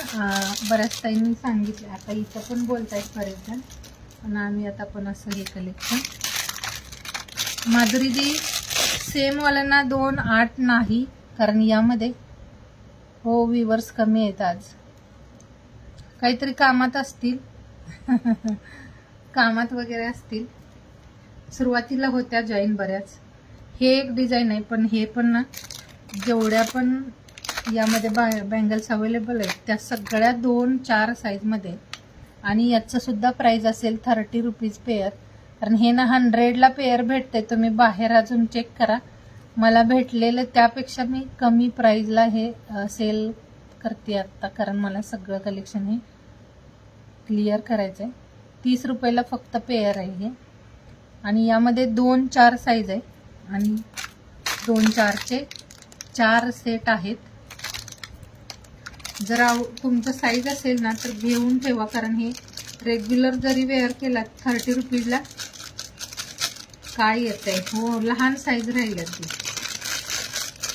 बऱ्याच ताईंनी सांगितलं, आता इथं पण बोलतायत बरेच जण, पण आम्ही आता पण असं हे कलेक्शन. माधुरी दी सेम वाल्यांना 2-8 नाही, कारण यामध्ये हो व्ह्यूअर्स कमी आहेत आज. काहीतरी कामात असतील. कामात वगैरे असतील. सुरुवातीला होत्या जॉईन बऱ्याच. हे एक डिझाईन आहे, पण हे पण ना जेवढ्या पण यामध्ये बँगल्स अवेलेबल आहेत त्या सगळ्या 2-4 साईज मध्ये. आणि याचं सुद्धा प्राइस असेल 30 रुपीज पेअर, कारण हे ना 100ला पेअर भेटते. तुम्ही बाहेर अजून चेक करा. मला भेटलेलं त्यापेक्षा मी कमी प्राइसला हे सेल करते आता, कारण मला सगळं कलेक्शन हे क्लिअर करायचंय. 30 रुपयाला फक्त पेअर आहे हे. आणि यामध्ये 2-4 साईज आहे आणि 2-4चे 4 सेट आहेत. जर तुमचं साईज असेल ना तर घेऊन ठेवा, कारण हे रेग्युलर जरी वेअर केला 30 रुपीजला काय येतंय. हो लहान साईज राहिली ती.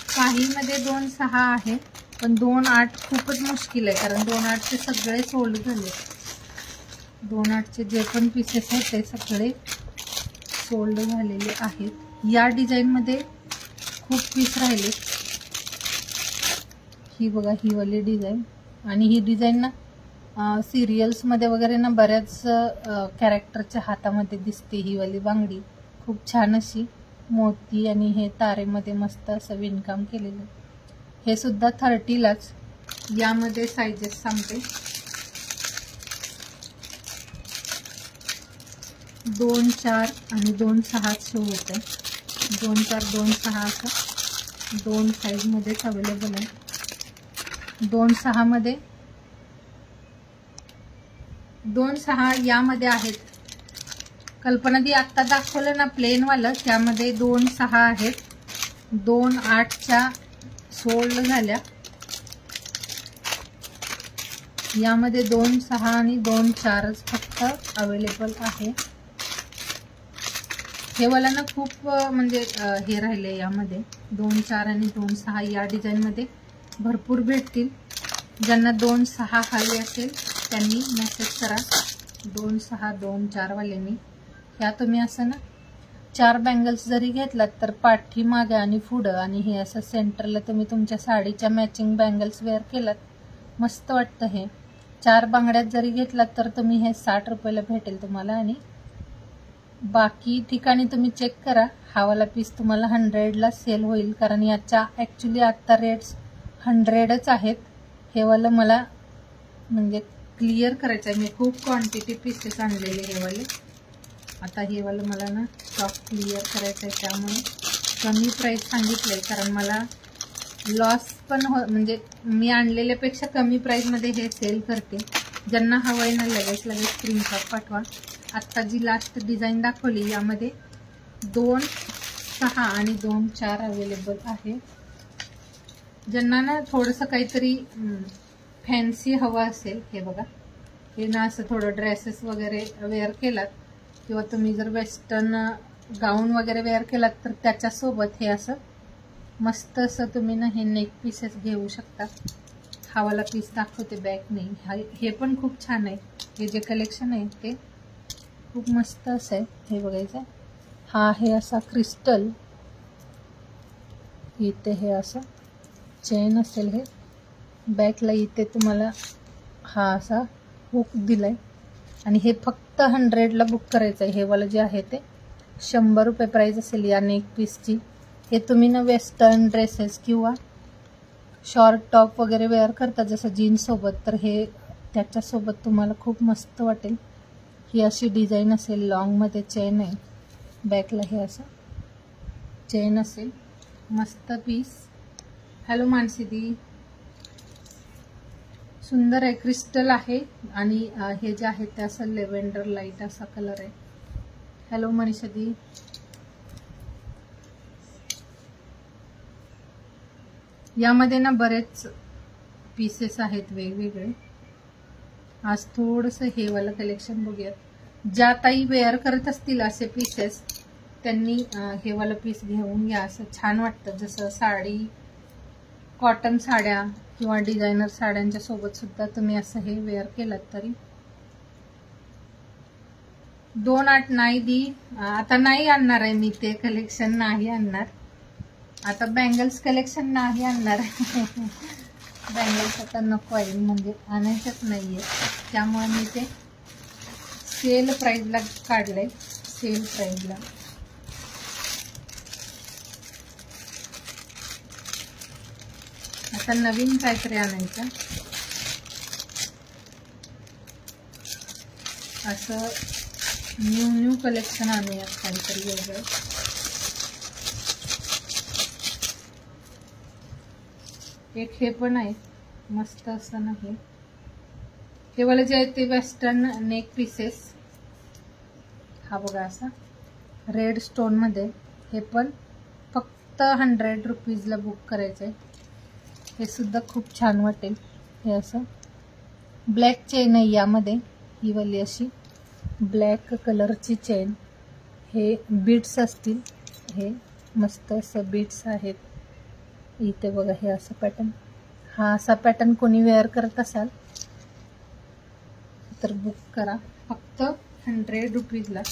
काही मध्ये 2-6 आहे, पण 2-8 खूपच मुश्किल आहे, कारण 2-8चे सगळे सोल्ड झाले. 2-8चे जे पण पीसेस आहेत ते सगळे सोल्ड झालेले आहेत. या डिझाईन मध्ये खूप पीस राहिले. ही बघा ही वाली डिझाईन. आणि ही डिझाईन ना सिरियल्स मध्ये वगैरे ना बऱ्याच कॅरेक्टरच्या हातामध्ये दिसते. ही वाली बांगडी खूप छान अशी मोती आणि हे तारेमध्ये मस्त असं विणकाम केलेलं. हे सुद्धा 30लाच. यामध्ये साईजेस सांगते. 2-4 आणि 2-6 शो होत आहे. 2-4 2-6 असं 2 साईज मध्येच अवेलेबल आहे. 2-6 मध्ये 2-6 यामध्ये आहेत. कल्पना दी आत्ता दाखवलं ना प्लेन वालं, त्यामध्ये 2-6 आहेत. 2-8च्या सोल्ड झाल्या. यामध्ये 2-6 आणि 2-4च फक्त अवेलेबल आहे. हे वाला ना खूप म्हणजे हे राहिले. यामध्ये 2-4 आणि 2-6 या डिझाईन मध्ये भरपूर भेटतील. ज्यांना 2-6 हवी असेल त्यांनी मेसेज करा. 2-6 2-4 वाल्यांनी. ह्या तुम्ही असं ना 4 बँगल्स जरी घेतलात तर पाठी मागे आणि पुढं आणि हे असं सेंटरला तुम्ही तुमच्या साडीच्या मॅचिंग बँगल्स वेअर केलात मस्त वाटतं. हे 4 बांगड्यात जरी घेतलात तर तुम्ही हे 60 रुपयाला भेटेल तुम्हाला. आणि बाकी ठिकाणी तुम्ही चेक करा. हा वाला पीस तुम्हाला 100ला सेल होईल, कारण याच्या ऍक्च्युली आता रेट्स 100च आहेत. हे वाला मला म्हणजे क्लिअर करायचं आहे. मी खूप क्वांटिटी पीसेस आणलेले हे वाले. आता हे वाला मला ना स्टॉक क्लिअर करायचं आहे, त्यामुळे कमी प्राइस सांगितलंय, कारण मला लॉस पण म्हणजे मी आणलेल्यापेक्षा कमी प्राइस मध्ये हे सेल करते. ज्यांना हवंय ना लगेच स्क्रीनशॉट पाठवा. आता जी लास्ट डिझाईन दाखवली यामध्ये 2-6 आणि 2-4 अवेलेबल आहे. ज्यांना ना थोडंसं काहीतरी फॅन्सी हवं असेल, हे बघा हे ना असं थोडं ड्रेसेस वगैरे वेअर केलात किंवा तुम्ही जर वेस्टर्न गाऊन वगैरे वेअर केलात तर त्याच्यासोबत हे असं मस्त असं तुम्ही ना हे नेक पीसेस घेऊ शकता. हा वाला पीस दाखवते बॅक नाही. हे पण खूप छान आहे. हे जे कलेक्शन आहे ते खूप मस्त असं आहे. हे बघायचं. हा आहे असा क्रिस्टल. इथे हे असं चेन असेल. हे बॅकला इथे तुम्हाला हा असा हुक दिलाय आणि हे फक्त 100ला बुक करायचं आहे. हे वाला जे आहे ते 100 रुपये प्राइस असेल या नेक पीसची. हे तुम्ही ना वेस्टर्न ड्रेसेस किंवा शॉर्ट टॉप वगैरे वेअर करता जसं जीन्स सोबत, तर हे त्याच्यासोबत तुम्हाला खूप मस्त वाटेल. ही अशी डिझाईन असेल. लॉंगमध्ये चेन आहे. बॅकला हे असं चेन असेल. मस्त पीस. हॅलो मानसीदी. सुंदर आहे. क्रिस्टल आहे आणि हे जे आहे ते असं लेव्हेंडर लाईट असा कलर आहे. हॅलो मनीषादी. यामध्ये ना बरेच पीसेस आहेत वेगवेगळे. आज थोडंसं हे वाला कलेक्शन बघूयात. ज्या ताई वेअर करत असतील असे पीसेस त्यांनी हे वाला पीस घेऊन घ्या. असं छान वाटतं. जसं साडी, कॉटन साड्या किंवा डिझायनर साड्यांच्या सोबत सुद्धा तुम्ही असं हे वेअर केलं तरी. 2-8 नाही दी. आता नाही आणणार आहे मी ते कलेक्शन. नाही आणणार आता. बँगल्स कलेक्शन नाही आणणार. बँगल्स आता नको आहे. म्हणजे आणायचंच नाहीये. त्यामुळे मी ते सेल प्राइसला काढलंय. सेल प्राइसला. आता नवीन काहीतरी आणायचं. असं न्यू कलेक्शन आणूयात काहीतरी वेगळं. एक हे पण आहे मस्त असं नाही. हे वाला जे आहे ते वेस्टर्न नेक पीसेस. हा बघा असा रेड स्टोन मध्ये. हे पण फक्त 100 रुपीजला बुक करायचंय. हे सुद्धा खूप छान वाटेल. हे असं ब्लॅक चेन आहे यामध्ये. ही वाली अशी ब्लॅक कलरची चेन. हे बीट्स असतील. हे मस्त असं बीट्स आहेत. इथे बघा हे असं पॅटर्न. हा असा पॅटर्न कोणी वेअर करत असाल तर बुक करा फक्त 100 रुपीजला.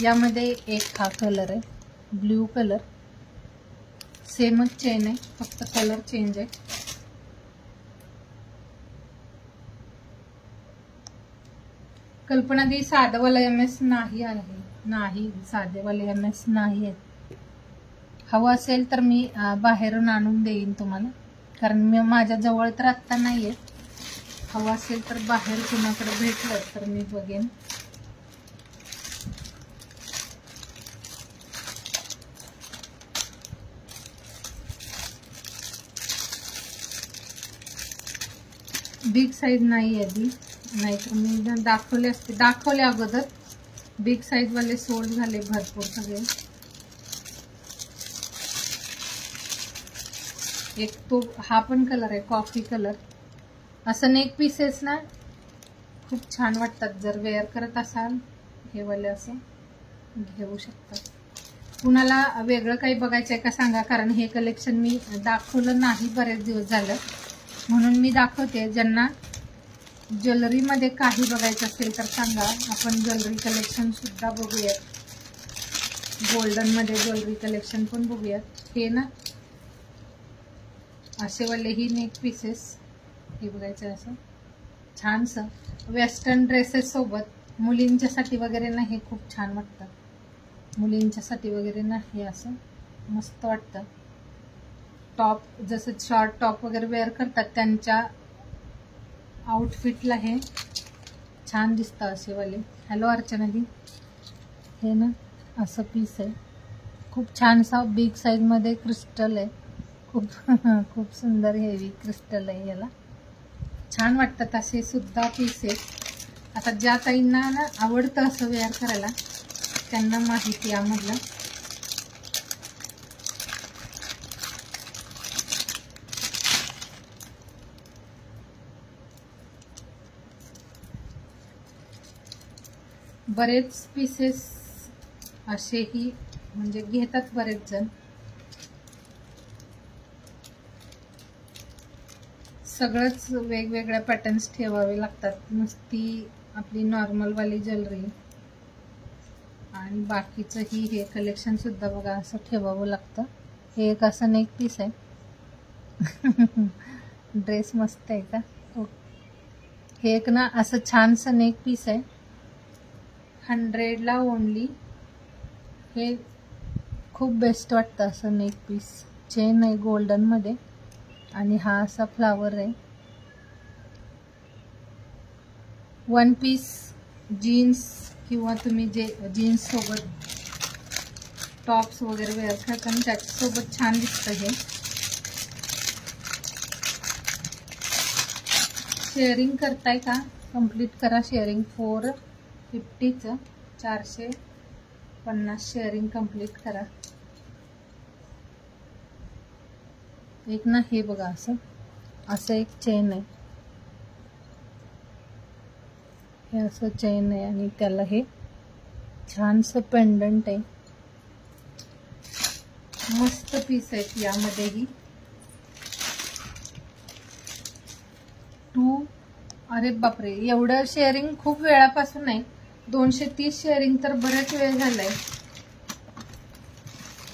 यामध्ये एक हा कलर आहे ब्ल्यू कलर. सेमच चेन आहे फक्त कलर चेंज आहे. कल्पना दी साधेवाला MS नाही आहे. नाही साधेवाले MS नाही आहेत. हवं असेल तर मी बाहेरून आणून देईन तुम्हाला. कारण मी माझ्या जवळ तर आत्ता नाही आहे. हवं असेल तर बाहेर कुणाकडे भेटलं तर मी बघेन. बिग साईज नाही आहे दी. नाहीतर मी दाखवले असते. दाखवले अगोदर. बिग साईज वाले सोल्ड झाले भरपूर सगळे. एक तो हा पण कलर आहे कॉफी कलर. असं नेक पीसेस ना खूप छान वाटतात. जर वेअर करत असाल हे वाले असं घेऊ शकता. कुणाला वेगळं काही बघायचंय का सांगा. कारण हे कलेक्शन मी दाखवलं नाही बरेच दिवस झालं म्हणून मी दाखवते. ज्यांना ज्वेलरीमध्ये काही बघायचं असेल तर सांगा. आपण ज्वेलरी कलेक्शन सुद्धा बघूयात. गोल्डन मध्ये ज्वेलरी कलेक्शन पण बघूयात. हे ना असे वाले ही नेक पीसेस. हे बघायचं असं छानसं वेस्टर्न ड्रेसेस सोबत मुलींच्यासाठी वगैरे ना हे खूप छान वाटतं. मुलींच्यासाठी वगैरे ना हे असं मस्त वाटतं. टॉप जसं शॉर्ट टॉप वगैरे वेअर करतात त्यांच्या आउटफिटला हे छान दिसतं असे वाले. हॅलो अर्चना दी. हे ना असं पीस आहे. खूप छानसा बिग साईज मध्ये क्रिस्टल आहे. खूप सुंदर हेवी क्रिस्टल आहे. याला छान वाटतात असे सुद्धा पीस आहेत. आता ज्या ताईंना ना आवडतं असं वेअर करायला त्यांना माहिती यामधलं. बरेच पीसेस असेही म्हणजे घेतात बरेच जण. सगळंच वेगवेगळ्या पॅटर्न्स ठेवावे लागतात, नुसती आपली नॉर्मल वाली ज्वेलरी आणि बाकीचं ही हे कलेक्शन सुद्धा बघा असं ठेवावं लागतं. हे एक असं नेक पीस आहे. ड्रेस मस्त आहे का? हे एक ना असं छानसं नेक पीस आहे, 100ला ओनली. हे खूप बेस्ट वाटतं असं नेक पीस. चेन आहे गोल्डन मध्ये आणि हा असा फ्लावर आहे. वन पीस जीन्स किंवा तुम्ही जे जीन्स सोबत टॉप्स वगैरे वेअर करता आणि त्याच्यासोबत छान दिसतं. हे शेअरिंग करताय का? कंप्लीट करा शेअरिंग. 450चं 450 शेअरिंग कंप्लीट करा. एक ना हे बघा असं एक चेन आहे. हे असं चेन आहे आणि त्याला हे छानसं पेंडंट आहे. मस्त पीस आहेत यामध्येही. अरे बापरे, एवढं शेअरिंग खूप वेळापासून आहे. 230 शेअरिंग तर बरेच वेळ झालाय.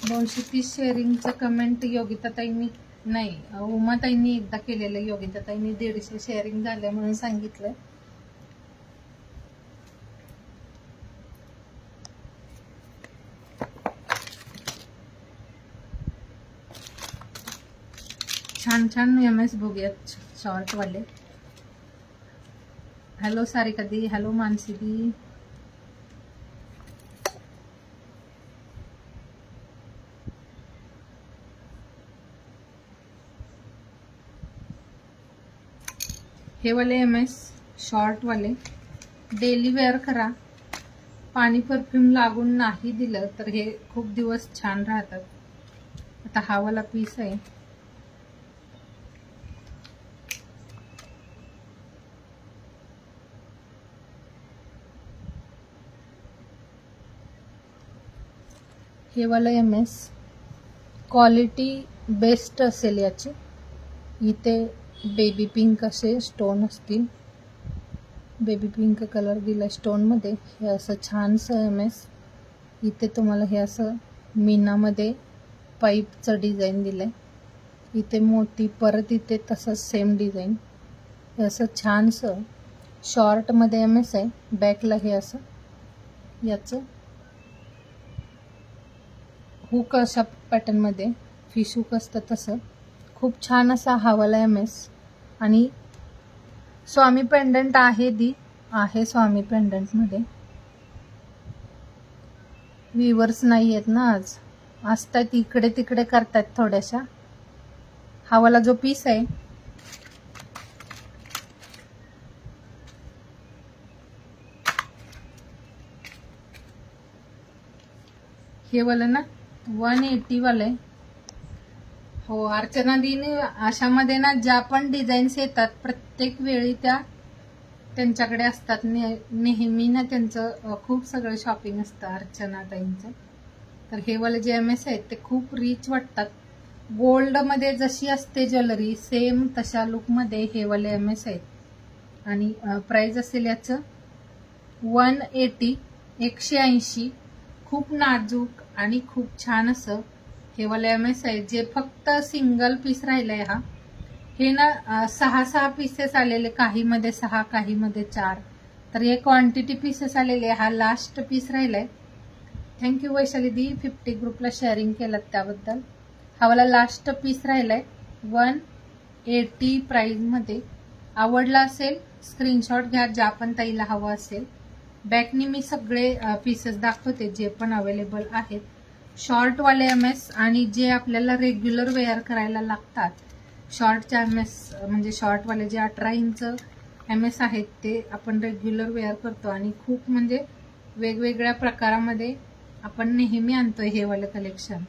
230 शेअरिंगचं कमेंट योगिताताईंनी नाही, उमाताईंनी एकदा केलेलं. योगिताताईंनी 150 शेअरिंग झाल्या म्हणून सांगितलं. छान छान MS बघूयात शॉर्ट वाले. हॅलो सारिका दी, हॅलो मानसी दी. हे वाले MS शॉर्ट वाले डेली वेअर करा. पाणी परफ्यूम लागून नाही दिलं तर हे खूप दिवस छान राहतात. आता हा वाला पीस आहे. हे वाला MS क्वालिटी बेस्ट असेल याची. इथे बेबी पिंक असे स्टोन असतील. बेबी पिंक कलर दिला स्टोन मध्ये. हे असं छानसं MS. इथे तुम्हाला हे असं मीनामध्ये पाईपचं डिझाईन दिलंय. इथे मोती, परत इथे तसंच सेम डिझाईन. हे असं छानसं शॉर्ट मध्ये MS आहे. बॅकला हे असं याचं हुक अशा पॅटर्न मध्ये फिश हुक असतं तसं. खूप छान असा हा वाला MS. आणि स्वामी पेंडंट आहे स्वामी पेंडंट मध्ये. व्ह्यूअर्स नाही आहेत ना आज, असतात इकडे तिकडे करतात थोड्याशा. हा वाला जो पीस आहे हे वाला ना 180 वाले. हो अर्चना दीने अशामध्ये ना ज्या पण डिझाईन्स येतात प्रत्येक वेळी त्या त्यांच्याकडे असतात. नेहमी ना त्यांचं खूप सगळं शॉपिंग असतं अर्चना ताईंचं. तर हे वाले जे MS आहेत ते खूप रिच वाटतात. गोल्ड मध्ये जशी असते ज्वेलरी सेम तशा लुक मध्ये हे वाले MS आहेत. आणि प्राइस असेल याचं 180 180. खूप नाजूक आणि खूप छान असं हे वाले MS आहे. जे फक्त सिंगल पीस राहिलंय. हा हे ना 6 पीसेस आलेले, काही मध्ये 6 काही मध्ये 4. तर हे क्वांटिटी पीसेस आलेले. हा लास्ट पीस राहिलाय. थँक्यू वैशाली दी 50 ग्रुपला शेअरिंग केलं त्याबद्दल. हा वाला लास्ट पीस राहिलाय 180 प्राइस मध्ये. आवडला असेल स्क्रीनशॉट घ्या ज्या पण ताईला हवा असेल. बॅकनी मी सगळे पीसेस दाखवते जे पण अवेलेबल आहेत. शॉर्ट वाले MS आणि जे आपल्याला रेग्युलर वेअर करायला लागतात. शॉर्टचे MS म्हणजे शॉर्ट वाले जे 18 इंच MS आहेत ते आपण रेग्युलर वेअर करतो आणि खूप म्हणजे वेगवेगळ्या प्रकारामध्ये आपण नेहमी आणतोय हे वाले कलेक्शन.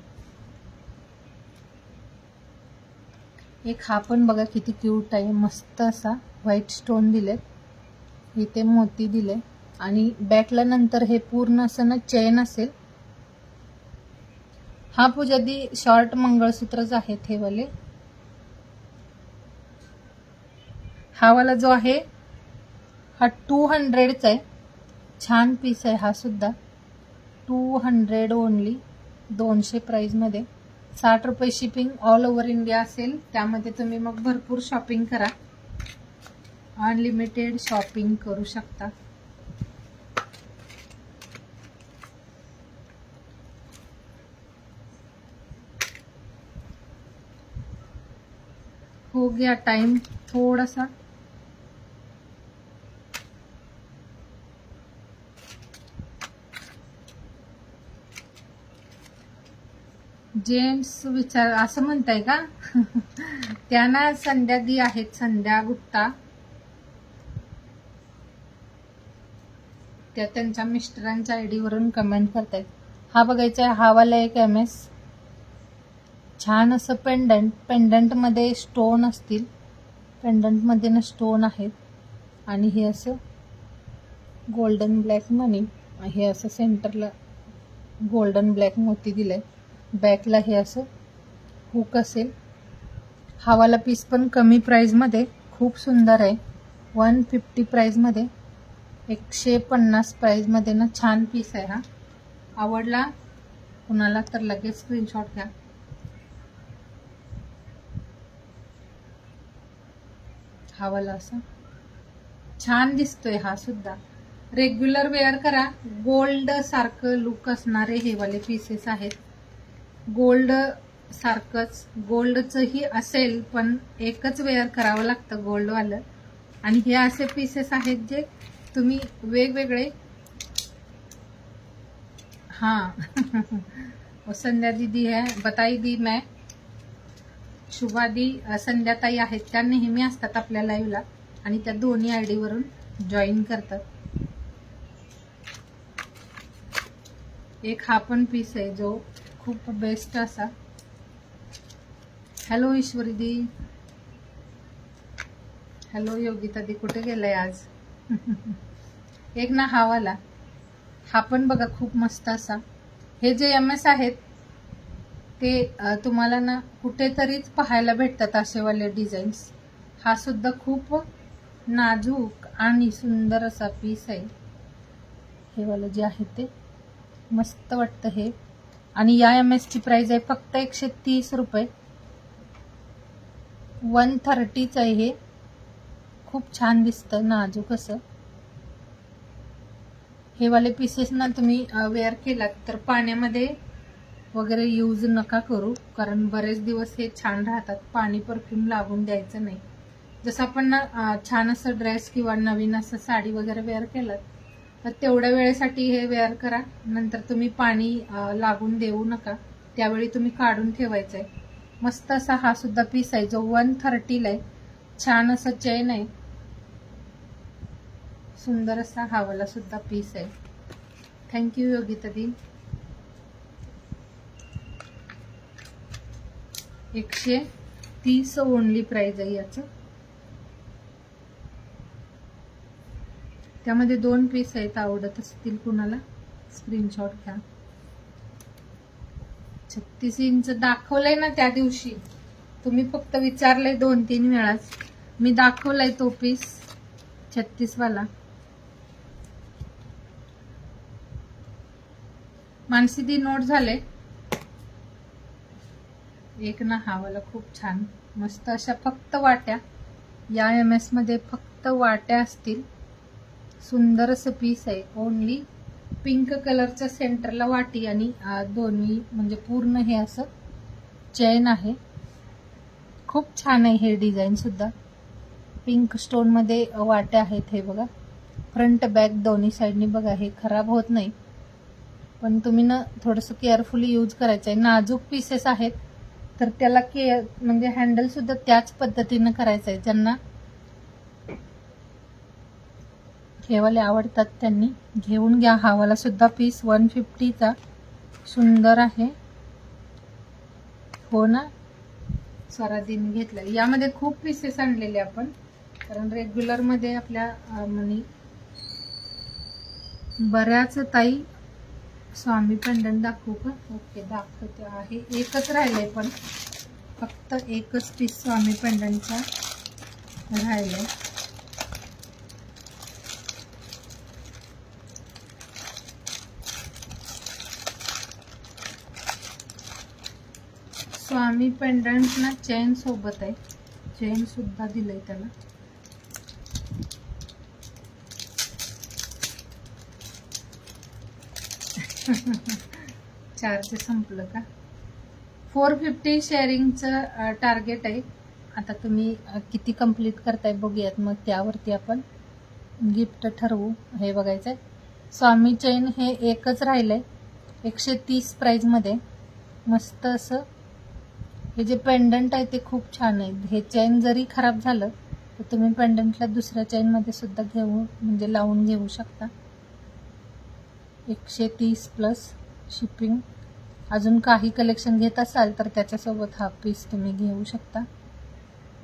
एक हा पण बघा किती क्यूट आहे. मस्त असा व्हाईट स्टोन दिलेत. इथे मोती दिले आणि बॅकला नंतर हे पूर्ण असं ना चेन असेल. हा पूजा दी शॉर्ट मंगळसूत्रच आहेत हे वाले. हा वाला जो आहे हा 200चा आहे. छान पीस आहे हा सुद्धा. 200 ओनली, 200 प्राइस मध्ये. 60 रुपये शिपिंग ऑल ओव्हर इंडिया असेल. त्यामध्ये तुम्ही मग भरपूर शॉपिंग करा, अनलिमिटेड शॉपिंग करू शकता. हो गया टाइम थोड़ा सा. जेंट्स विचार असं म्हणताय का? त्यांना संध्या दी आहेत, संध्या गुप्ता. त्या त्यांच्या मिस्टरांच्या आयडी वरून कमेंट करतायत. हा बघायचा आहे. हा वाला एक MS. छान असं पेंडंट. पेंडंट मध्ये स्टोन असतील. पेंडंट मध्ये ना स्टोन आहेत. आणि हे असं गोल्डन ब्लॅक मनी. हे असं सेंटरला गोल्डन ब्लॅक मोती दिलंय. बॅकला हे असं हुक असेल. हा वाला पीस पण कमी प्राइस मध्ये खूप सुंदर आहे. 150 प्राइस मध्ये, 150 प्राइस मध्ये ना छान पीस आहे हा. आवडला कुणाला तर लगेच स्क्रीनशॉट घ्या. हा वाला असा छान दिसतोय. हा सुद्धा रेग्युलर वेअर करा. गोल्ड सारखं लुक असणारे हे वाले पीसेस आहेत. गोल्ड सारखंच, गोल्डचंही असेल पण एकच वेअर करावं लागतं गोल्डवालं. आणि हे असे पीसेस आहेत जे तुम्ही वेगवेगळे. हाँ संध्या दीदी है, बताई दी मैं. शुभा दी, संध्याताई आहेत, त्या नेहमी असतात आपल्या लाईव्हला आणि त्या दोन्ही आयडी वरून जॉईन करतात. एक हा पण पीस आहे जो खूप बेस्ट असा. हॅलो ईश्वरी दी. हॅलो योगिता दी, कुठे गेलाय आज? एक ना हा वाला, हा पण बघा खूप मस्त असा. हे जे MS आहेत ते तुम्हाला ना कुठेतरीच पाहायला भेटतात असे वाले डिझाईन्स. हा सुद्धा खूप नाजूक आणि सुंदर असा पीस आहे. हे वाला जे आहे ते मस्त वाटतं हे. आणि या MS ची प्राइस आहे फक्त 130 रुपये. 130च आहे हे. खूप छान दिसतं, नाजूक असं. हे वाले पीसेस ना तुम्ही वेअर केलात तर पाण्यामध्ये वगैरे यूज नका करू, कारण बरेच दिवस हे छान राहतात. पाणी परफ्यूम लागून द्यायचं नाही. जसं आपण ना छान असं ड्रेस किंवा नवीन असं साडी वगैरे वेअर केलात तर तेवढ्या वेळेसाठी हे वेअर करा. नंतर तुम्ही पाणी लागून देऊ नका, त्यावेळी तुम्ही काढून ठेवायचंय. मस्त असा हा सुद्धा पीस आहे जो 130ला आहे. छान असं चेन आहे. सुंदर असा हा वाला सुद्धा पीस आहे. थँक्यू योगिता दी. 130 ओनली प्राइस आहे याचं. त्यामध्ये 2 पीस आहेत. आवडत असतील कुणाला स्क्रीनशॉट घ्या. 36 इंच दाखवलंय ना त्या दिवशी, तुम्ही फक्त विचारलंय 2-3 वेळाच. मी दाखवलाय तो पीस 36 वाला. मानसी दी नोट झाले. एक ना हा वाला खूप छान मस्त अशा फक्त वाट्या. या MS मध्ये फक्त वाट्या असतील. सुंदर असं पीस आहे. ओनली पिंक कलरच्या सेंटरला वाटी आणि दोन्ही म्हणजे पूर्ण हे असं चेन आहे. खूप छान आहे हे डिझाईन सुद्धा. पिंक स्टोन मध्ये वाट्या आहेत. हे बघा फ्रंट बॅक दोन्ही साइडनी बघा. हे खराब होत नाही पण तुम्ही ना थोडंसं केअरफुली यूज करायचं आहे. नाजूक पीसेस आहेत तर त्याला केअर म्हणजे हँडल सुद्धा त्याच पद्धतीनं करायचं आहे. ज्यांना हे वाले आवडतात त्यांनी घेऊन घ्या. हा वाला सुद्धा पीस 150चा सुंदर आहे. हो ना स्वरादीने घेतलेले. यामध्ये खूप पीसेस आणलेले आपण, कारण रेग्युलर मध्ये आपल्या मनी बऱ्याच. ताई स्वामी पेंडंट दाखवू का? ओके दाखवते आहे. एकच राहिलंय पण फक्त एकच पीस स्वामी पेंडंटचा राहिलंय. स्वामी पेंडंट ना चेन सोबत आहे, चेन सुद्धा दिलंय त्याला. चार्ज संपलं का? 450 शेअरिंगचं टार्गेट आहे. आता तुम्ही किती कंप्लीट करताय बघूयात, मग त्यावरती आपण गिफ्ट ठरवू. हे बघायचंय. स्वामी चेन हे एकच राहिलंय 130 प्राइस मध्ये. मस्त असं हे जे पेंडंट आहे ते खूप छान आहे. हे चेन जरी खराब झालं तर तुम्ही पेंडंटला दुसऱ्या चेन मध्ये सुद्धा घेऊ, म्हणजे लावून घेऊ शकता. 130 प्लस शिपिंग. अजून काही कलेक्शन घेत असाल तर त्याच्यासोबत हा पीस तुम्ही घेऊ शकता.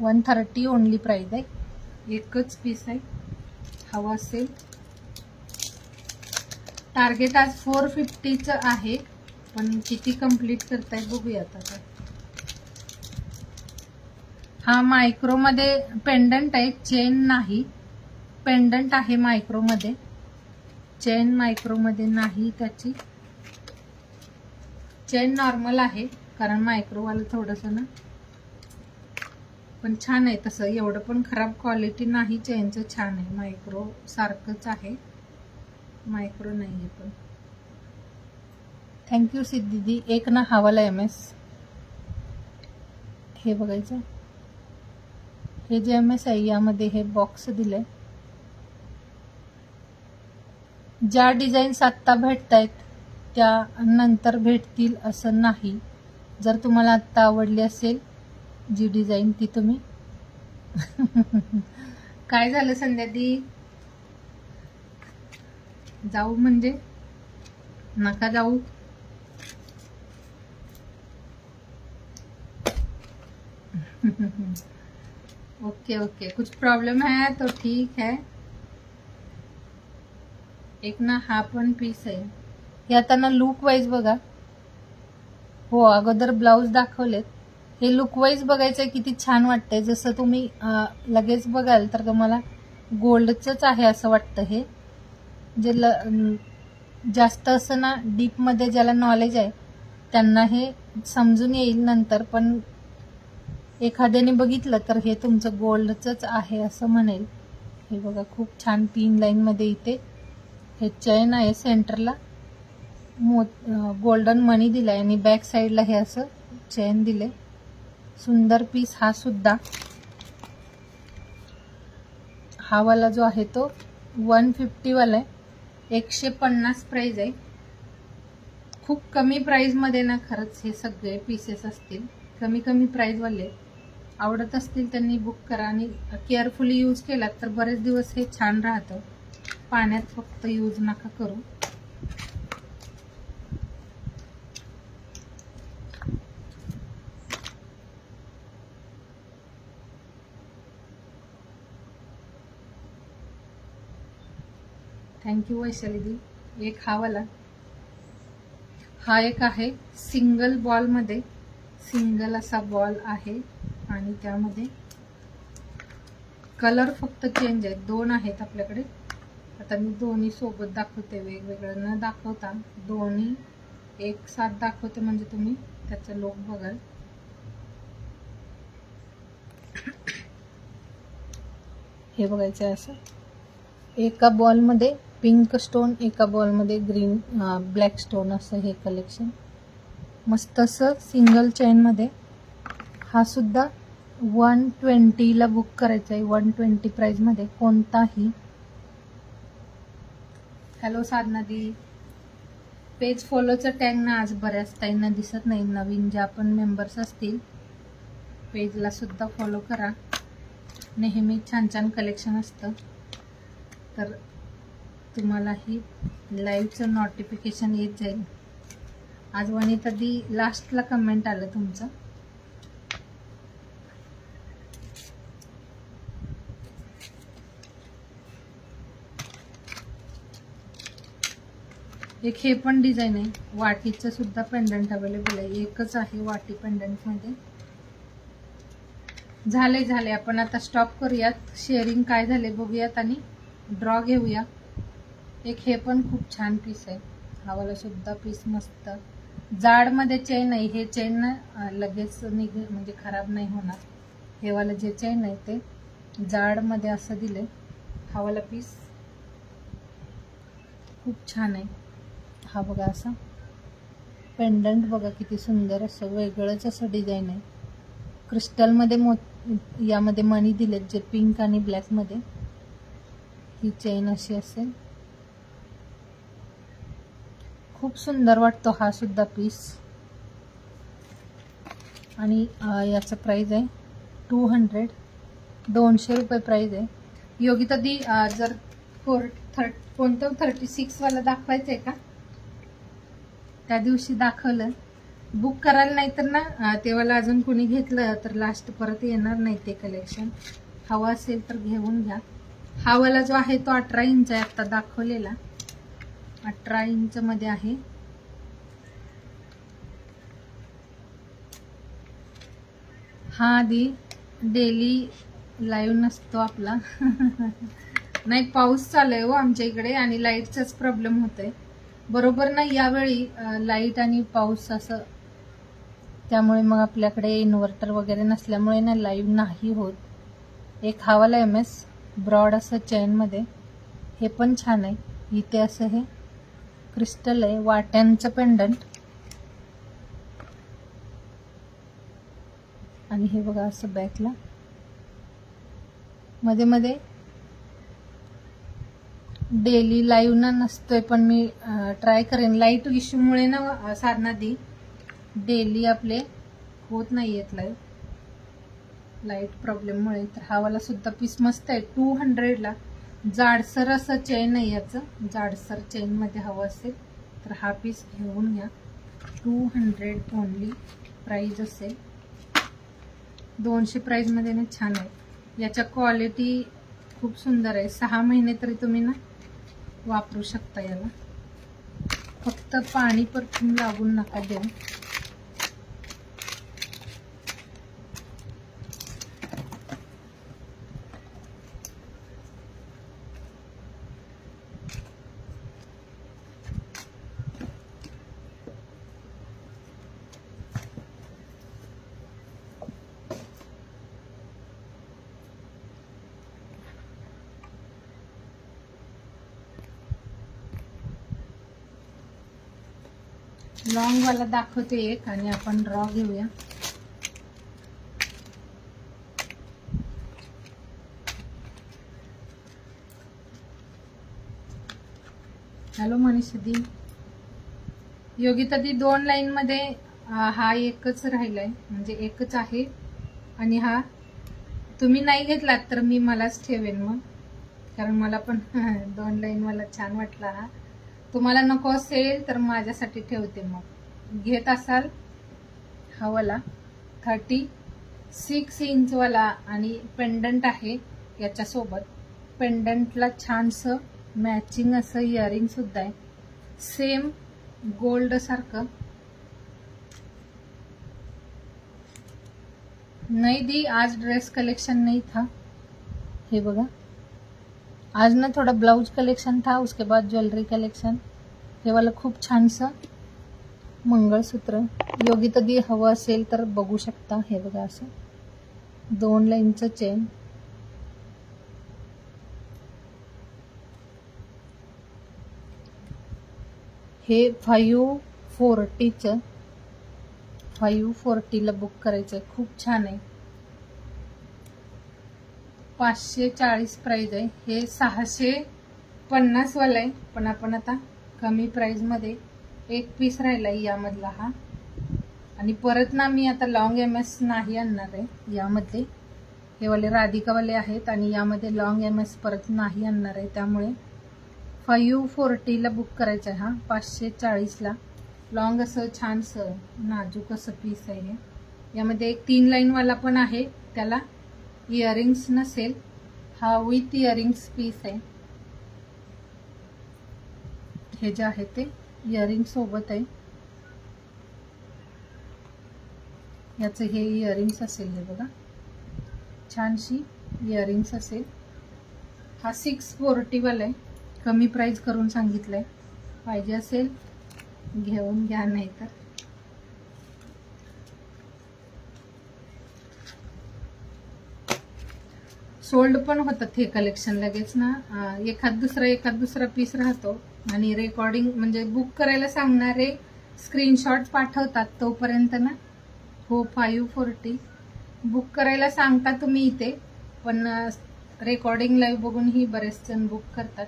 130 ओनली प्राइस आहे. एकच पीस आहे. हवा असेल. टार्गेट आज 450 आहे, पण किती कंप्लीट करताय बघूयात आता. हा मायक्रो मध्ये पेंडंट आहे, चेन नाही. पेंडंट आहे मायक्रो मध्ये, चेन मायक्रो मध्ये नाही. त्याची चेन नॉर्मल आहे, कारण मायक्रोवाला थोडंसं ना, पण छान आहे. तसं एवढं पण खराब क्वालिटी नाही चेनचं, छान आहे. मायक्रो सारखंच आहे, मायक्रो नाहीये. पण थँक्यू सिद्धी. एक ना हवाला MS हे बघायचं. हे जे MS आहे यामध्ये हे बॉक्स दिलंय. ज्या डिझाईन्स आत्ता भेटतायत त्या नंतर भेटतील असं नाही. जर तुम्हाला आत्ता आवडली असेल जी डिझाईन ती तुम्ही काय झालं संध्यादी? जाऊ म्हणजे नका जाऊ. ओके ओके, कुछ प्रॉब्लम है तो ठीक है. एक ना हा पण पीस आहे. हे आता ना लुक वाईज बघा. हो, अगोदर ब्लाउज दाखवलेत. हे लुक वाईज बघायचं किती छान वाटतंय. जसं तुम्ही लगेच बघाल तर तुम्हाला गोल्डचंच आहे असं वाटतं. हे जे जास्त असं ना डीप मध्ये ज्याला नॉलेज आहे त्यांना हे समजून येईल नंतर, पण एखाद्याने बघितलं तर हे तुमचं गोल्डचंच आहे असं म्हणेल. हे बघा खूप छान पिन लाईन मध्ये इथे हे चेन आहे. सेंटरला गोल्डन मनी दिलाय आणि बॅक साइडला हे असं चेन दिले. सुंदर पीस हा सुद्धा. हा वाला जो आहे तो 150 वाला आहे. 150 प्राइस आहे. खूप कमी प्राइस मध्ये ना खरंच हे सगळे पीसेस असतील. कमी कमी प्राइस वाले आवडत असतील त्यांनी बुक करा आणि केअरफुली यूज केलात तर बरेच दिवस हे छान राहतं. पाण्यात फक्त यूज नका करू. थँक्यू वैशाली दी. एक हा वाला. हा एक आहे सिंगल बॉल मध्ये. सिंगल असा बॉल आहे आणि त्यामध्ये कलर फक्त चेंज आहेत. 2 आहेत आपल्याकडे. आता मी दोन्ही सोबत दाखवते, वेगवेगळं न दाखवता दोन्ही एक साथ दाखवते म्हणजे तुम्ही त्याचा लुक बघाल. हे बघायचं असं. एका बॉल मध्ये पिंक स्टोन, एका बॉल मध्ये ग्रीन ब्लॅक स्टोन असं हे कलेक्शन. मस्त असं सिंगल चेन मध्ये. हा सुद्धा 120 ला बुक करायचा आहे. 120 प्राइस मध्ये कोणताही. हॅलो साधना दी. पेज फॉलोचं टॅग ना आज बऱ्याच ताईंना दिसत नाही. नवीन ज्या पण मेंबर्स असतील पेजला सुद्धा फॉलो करा. नेहमी छान छान कलेक्शन असतं तर तुम्हालाही लाईव्हचं नोटिफिकेशन येत जाईल. आज वनिता दी लास्टला कमेंट आलं तुमचं. एक हे पण डिझाईन आहे. वाटीचं सुद्धा पेंडंट अवेलेबल आहे. एकच आहे वाटी पेंडंट मध्ये. झाले आपण आता स्टॉप करूयात. शेअरिंग काय झाले बघूयात आणि ड्रॉ घेऊया. एक हे पण खूप छान पीस आहे. हा वाला सुद्धा पीस मस्त. जाड मध्ये चेन आहे, हे चेन लगेच म्हणजे खराब नाही होणार. हे वाला जे चेन आहे ते जाड मध्ये असं दिलंय. हा वाला पीस खूप छान आहे. हा बघा असा पेंडंट बघा किती सुंदर असं वेगळंच असं डिझाईन आहे. क्रिस्टल मध्ये यामध्ये मणी दिलेत जे पिंक आणि ब्लॅक मध्ये. ही चेन अशी असेल. खूप सुंदर वाटतो हा सुद्धा पीस. आणि याचं प्राइस आहे 200 रुपये प्राइस आहे. योगिता दी जर कोणतं 36 वाला दाखवायचंय का? त्या दिवशी दाखवलं, बुक करायला नाही तर ना तेव्हाला अजून कोणी घेतलं तर लास्ट परत येणार नाही ते कलेक्शन. हवा असेल तर घेऊन घ्या. हा वाला जो आहे तो 18 इंच आहे, आता दाखवलेला 18 इंच मध्ये आहे. हा आधी डेली लाईव्ह नसतो आपला. नाही, पाऊस चालू आहे हो आमच्या इकडे आणि लाईटचाच प्रॉब्लेम होतोय बरोबर ना यावेळी. लाईट आणि पाऊस असं, त्यामुळे मग आपल्याकडे इन्व्हर्टर वगैरे नसल्यामुळे ना लाईव्ह नाही होत. एक हा वाला MS ब्रॉड असं चेन मध्ये, हे पण छान आहे. इथे असं हे क्रिस्टल आहे, वाट्यांचं पेंडंट. आणि हे बघा असं बॅकला मध्ये मध्ये डेली लाईव्ह ना नसतोय, पण मी ट्राय करेन. लाईट इश्यूमुळे ना साधना दी डेली आपले होत नाहीयेत लाईव्ह, लाईट प्रॉब्लेम मुळे. तर हा वाला सुद्धा पीस मस्त आहे. 200 ला जाडसर असं चेन आहे याचं. जाडसर चेन मध्ये हवं असेल तर हा पीस घेऊन घ्या. 200 ओनली प्राइस असेल. 200 प्राइस मध्ये ना छान आहे. याच्या क्वालिटी खूप सुंदर आहे. 6 महिने तरी तुम्ही ना वापरू शकता याला. फक्त पाणी परफ्यूम लागून नका देऊ. लॉंग वाला दाखवते एक आणि आपण ड्रॉ घेऊया. हॅलो मनीषा दी. योगिता दी 2 लाईन मध्ये हा एकच राहिलाय, म्हणजे एकच आहे. आणि हा तुम्ही नाही घेतलात तर मी मलाच ठेवेन मग, कारण मला पण 2 लाईन वाला छान वाटला. हा तुम्हाला नको असेल तर माझ्यासाठी ठेवते. मग घेत असाल हा वाला 36 इंच वाला आणि पेंडंट आहे याच्यासोबत. पेंडंटला छानसं मॅचिंग असं इयरिंग सुद्धा आहे, सेम गोल्ड सारखं. नहीं दी आज ड्रेस कलेक्शन नहीं था. हे बघा, आज ना थोड़ा ब्लाउज कलेक्शन था, उसके बाद ज्वेलरी कलेक्शन. हे वाला खूप छानसं मंगळसूत्र. योगिता दी हवं असेल तर बघू शकता. हे बघा असं 2 लाईनचं चेन. हे 540चं 540ला बुक करायचंय. खूप छान आहे. 540 प्राइस आहे. हे 650 वाला आहे, पण आपण आता कमी प्राइस मध्ये एक पीस राहिलाय यामधला हा. आणि परत ना मी आता लॉंग MS नाही आणणार आहे यामध्ये. हे वाले राधिकावाले आहेत आणि यामध्ये लॉंग MS परत नाही आणणार आहे. त्यामुळे 540ला बुक करायचं आहे. हा 540ला लॉंग असं छानसं नाजूक असं पीस आहे. यामध्ये एक 3 लाईन वाला पण आहे, त्याला इयरिंग्स नसेल. हा विथ इयरिंग्स पीस आहे. हे जे आहे ते इयरिंग सोबत आहे. याचं हे इयरिंग्स असेल. हे बघा छानशी इयरिंग्स असेल. हा 640 वाला आहे. कमी प्राइस करून सांगितलंय. पाहिजे असेल घेऊन घ्या, नाही तर सोल्ड पण होतात हे कलेक्शन लगेच ना, एखाद दुसरा पीस राहतो आणि रेकॉर्डिंग म्हणजे बुक करायला सांगणारे स्क्रीनशॉट पाठवतात तोपर्यंत ना. हो 540 बुक करायला सांगता तुम्ही इथे, पण रेकॉर्डिंग लाईव्ह बघून ही बरेच जण बुक करतात.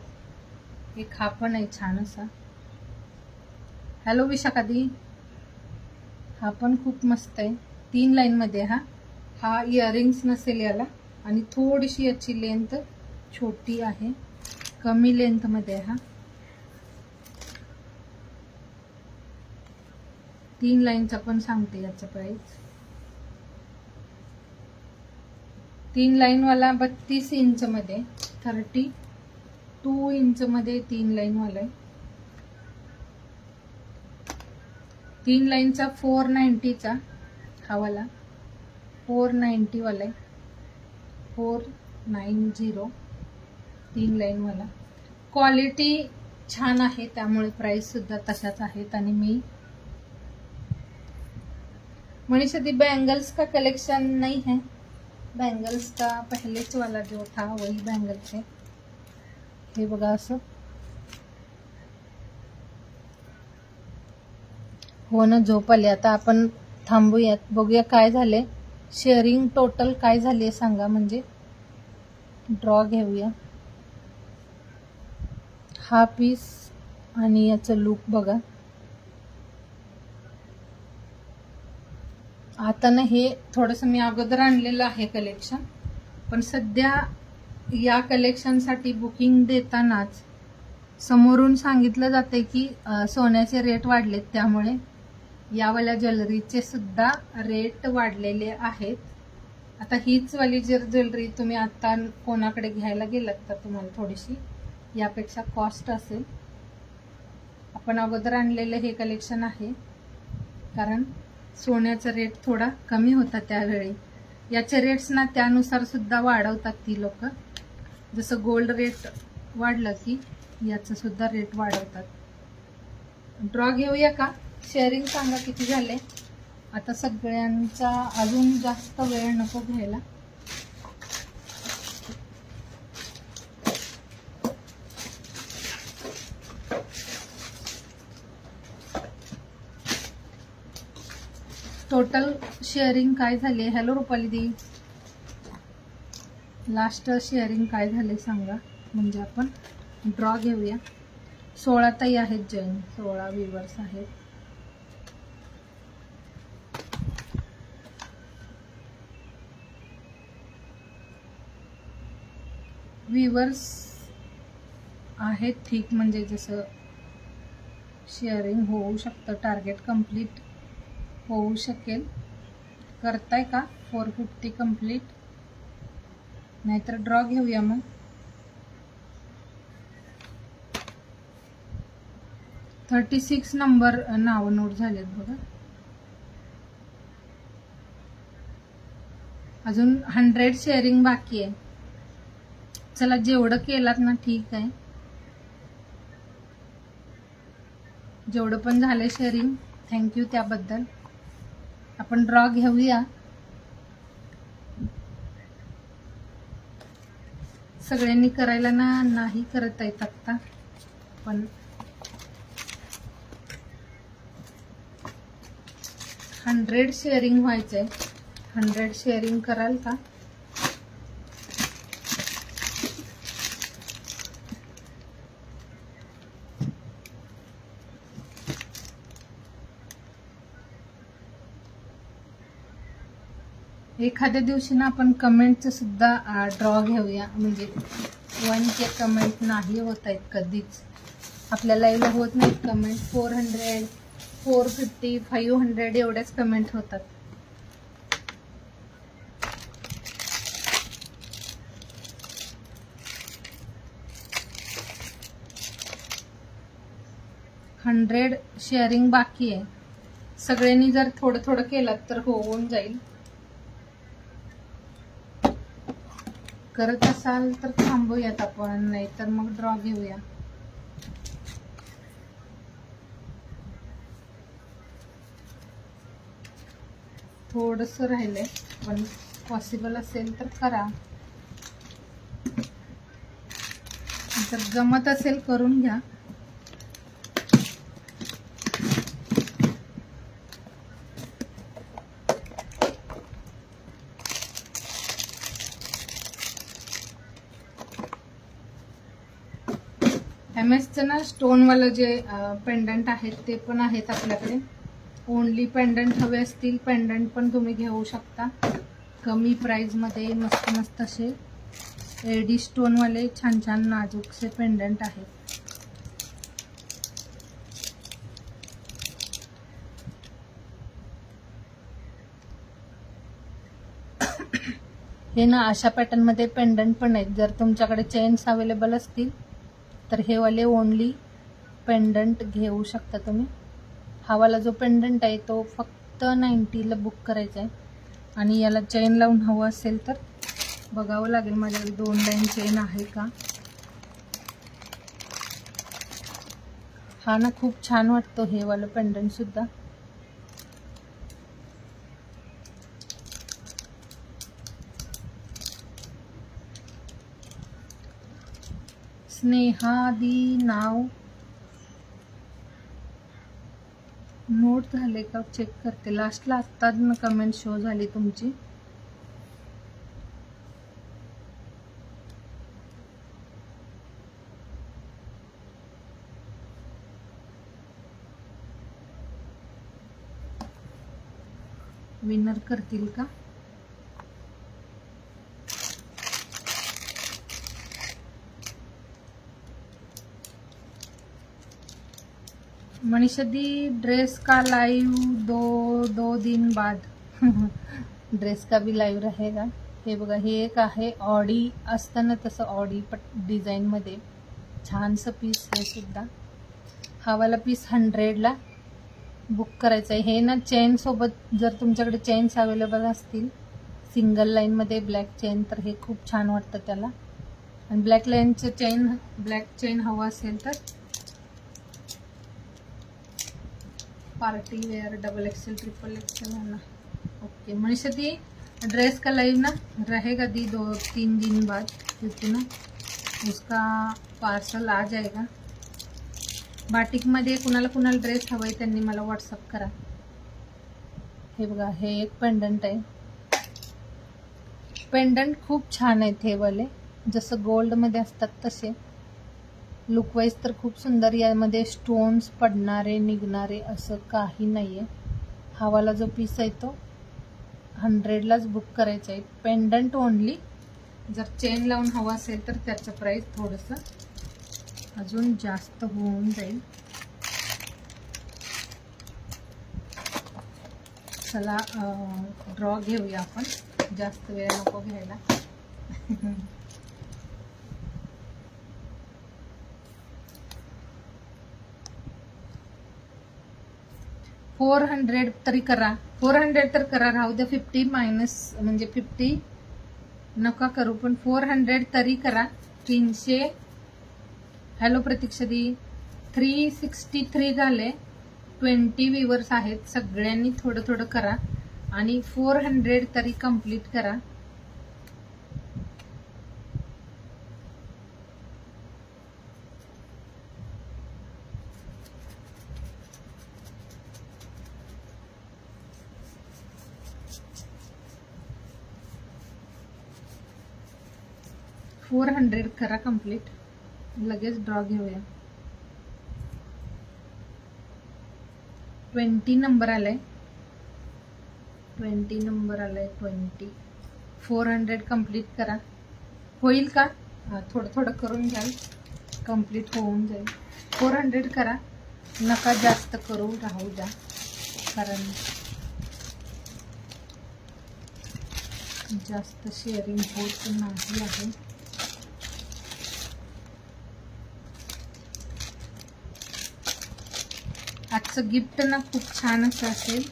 एक हा पण आहे छान असा. हॅलो विशाखादी, हा पण खूप मस्त आहे. 3 लाईन मध्ये. हा इयरिंग्स नसेल याला आणि थोडीशी याची लेंथ छोटी आहे, कमी लेंथ मध्ये. हा 3 लाईनचा पण सांगते याचं प्राइस. 3 लाईन वाला 32 इंच मध्ये, 32 इंच मध्ये 3 लाईन वाला आहे. 3 लाईनचा 490चा हा वाला, 490 वाला आहे. 490 3 लाईन वाला. क्वालिटी छान आहे त्यामुळे प्राइस सुद्धा तशाच आहेत. आणि मी मनीषा दी बैंगल्स का कलेक्शन नहीं है, बैंगल्स का पहलेच वाला जो था वही बैंगल्स है. हे बघा असं. हो ना, झोप आली. आता आपण थांबूयात, बघूया काय झाले. शेअरिंग टोटल काय झाली सांगा, म्हणजे ड्रॉ घेऊया. हा पीस आणि याचं लुक बघा. आता ना हे थोडंसं मी अगोदर आणलेलं आहे कलेक्शन, पण सध्या या कलेक्शनसाठी बुकिंग देतानाच समोरून सांगितलं जाते की सोन्याचे रेट वाढलेत, त्यामुळे यावाल्या ज्वेलरीचे सुद्धा रेट वाढलेले आहेत. आता हीच वाली जर ज्वेलरी तुम्ही आता कोणाकडे घ्यायला गेलात तर तुम्हाला थोडीशी यापेक्षा कॉस्ट असेल. आपण अगोदर आणलेलं हे कलेक्शन आहे कारण सोन्याचा रेट थोडा कमी होता त्यावेळी. याचे रेट्स ना त्यानुसार सुद्धा वाढवतात ती लोक. जसं गोल्ड रेट वाढलं की याचं सुद्धा रेट वाढवतात. ड्रॉ घेऊया का? शेअरिंग सांगा किती झाले. आता सगळ्यांचा अजून जास्त वेळ नको घ्यायला. टोटल शेअरिंग काय झाले. हॅलो रुपाली दी, लास्ट शेअरिंग काय झाले सांगा, म्हणजे आपण ड्रॉ घेऊया. 16 ताई आहेत जॉईन, 16 व्ह्यूअर्स आहेत. व्ह्यूअर्स आहेत ठीक, म्हणजे जसं शेअरिंग होऊ शकतं, टार्गेट कंप्लीट होऊ शकेल. करताय का 450 कंप्लीट, नाहीतर ड्रॉ घेऊया मग. $36 नंबर नाव नोट झालेत बघा. अजून 100 शेअरिंग बाकी आहे. चला जेवढं केलात ना ठीक आहे, जेवढं पण झालंय शेअरिंग थँक्यू त्याबद्दल. आपण ड्रॉ घेऊया. सगळ्यांनी करायला ना नाही करत आहेत आत्ता, पण 100 शेअरिंग व्हायचंय. 100 शेअरिंग कराल का? एखाद्या दिवशी ना आपण कमेंटचं सुद्धा ड्रॉ घेऊया. म्हणजे 1K कमेंट नाही होत आहेत कधीच आपल्या लाईव्हला, होत नाहीत कमेंट. 400 450 500 एवढ्याच कमेंट होतात. $100 शेअरिंग बाकी आहे. सगळ्यांनी जर थोडं थोडं केलं तर होऊन जाईल. करत असाल तर थांबूयात आपण, नाहीतर मग ड्रॉ घेऊया. थोडंसं राहिलंय, पण पॉसिबल असेल तर करा. जर जमत असेल करून घ्या. MS ना स्टोनवालं जे पेंडंट आहेत ते पण आहेत आपल्याकडे. ओनली पेंडंट हवे असतील पेंडंट पण तुम्ही घेऊ शकता. कमी प्राइसमध्ये मस्त मस्त असे एडी स्टोनवाले छान छान नाजूकसे पेंडंट आहेत. हे ना अशा पॅटर्नमध्ये पेंडंट पण आहेत. जर तुमच्याकडे चेन्स अवेलेबल असतील तर हे वाले ओनली पेंडंट घेऊ शकता तुम्ही. हा वाला जो पेंडंट आहे तो फक्त 90ला बुक करायचा आहे. आणि याला चेन लावून हवं असेल तर बघावं लागेल माझ्याकडे 2 लाईन चेन आहे का. हा ना खूप छान वाटतो हे वाला पेंडंट सुद्धा. स्नेहादी नाव नोट झाले का चेक करते. लास्टला आत्ताच कमेंट शो झाली तुमची. विनर करतील का. मनीषा दी ड्रेस का लाइव दो दिन बाद ड्रेस का भी लाइव रहेगा. हे बघा हे एक आहे ऑडी असताना तसं ऑडी डिझाईन मध्ये छानसं पीस हे सुद्धा. हा वाला पीस 100ला बुक करायचा आहे. हे ना चेन सोबत जर तुमच्याकडे चेन्स अवेलेबल असतील सिंगल लाईन मध्ये ब्लॅक चेन तर हे खूप छान वाटतं त्याला. आणि ब्लॅक चेन हवं असेल तर पार्टी वेयर XXL XXL है ना. ओके मनीषा दी ड्रेस का लाइव ना रहेगा दी 2-3 दिन बाद क्योंकि ना उसका पार्सल आ जाएगा. बाटिकमध्ये कुणाला ड्रेस हवाय त्यांनी मला व्हॉट्सअप करा. हे बघा हे एक पेंडंट आहे. पेंडंट खूप छान आहेत हे वाले जसं गोल्डमध्ये असतात तसे. लुकवाईज तर खूप सुंदर. यामध्ये स्टोन्स पडणारे निघणारे असं काही नाहीये. हा वाला जो पीस आहे तो 100लाच बुक करायचा आहे. Pendant only. जर चेन लावून हवा असेल तर त्याचं प्राइस थोडंसं अजून जास्त होऊन जाईल. चला ड्रॉ घेऊया आपण. जास्त वेळ नको घ्यायला. 400 तरी करा. 400 तर करा. राहू द्या 50 मायनस म्हणजे 50 नका करू पण 400 तरी करा. 300. हॅलो प्रतीक्षा दी 363 झाले. 20 व्ह्यूअर्स आहेत. सगळ्यांनी थोडं थोडं करा आणि 400 तरी कंप्लीट करा. फोर 400 करा कंप्लीट. लगेच ड्रॉ घेऊया. 20 नंबर आलाय. 20 नंबर आलाय. 20 400 कंप्लीट करा. होईल का. थोडं थोडं करून घ्याल कंप्लीट होऊन जाईल. 400 करा. नका जास्त करू. राहू द्या कारण जास्त शेअरिंग होत नाही आहे. आजचं गिफ्ट ना खूप छान असं असेल.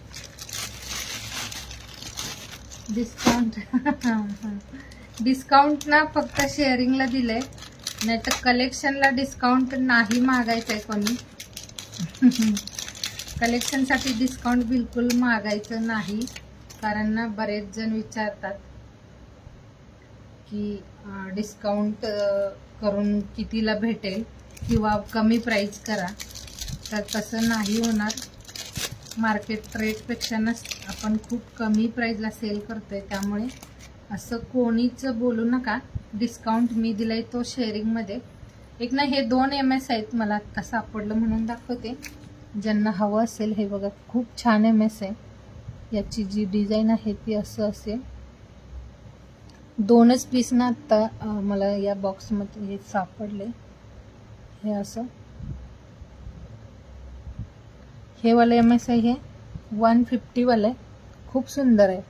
डिस्काउंट ना फक्त शेअरिंगला दिलंय. नाही तर कलेक्शनला डिस्काउंट नाही मागायचंय कोणी. कलेक्शनसाठी डिस्काउंट बिलकुल मागायचं नाही. कारण ना बरेच जण विचारतात की डिस्काउंट करून कितीला भेटेल किंवा कमी प्राइस करा, तर तसं नाही होणार. मार्केट रेटपेक्षा आपण खूप कमी प्राइसला सेल करतोय, त्यामुळे असं कोणीच बोलू नका. डिस्काउंट मी दिलाय तो शेअरिंगमध्ये. एक ना हे 2 MS आहेत, मला आता सापडलं म्हणून दाखवते. ज्यांना हवं असेल हे बघा, खूप छान MS आहे. याची जी डिझाईन आहे ती असं असेल. 2च पीस ना आता मला या बॉक्समध्ये हे सापडले. हे असं हे वाला MS आहे, हे 150 वाला आहे. खूप सुंदर आहे.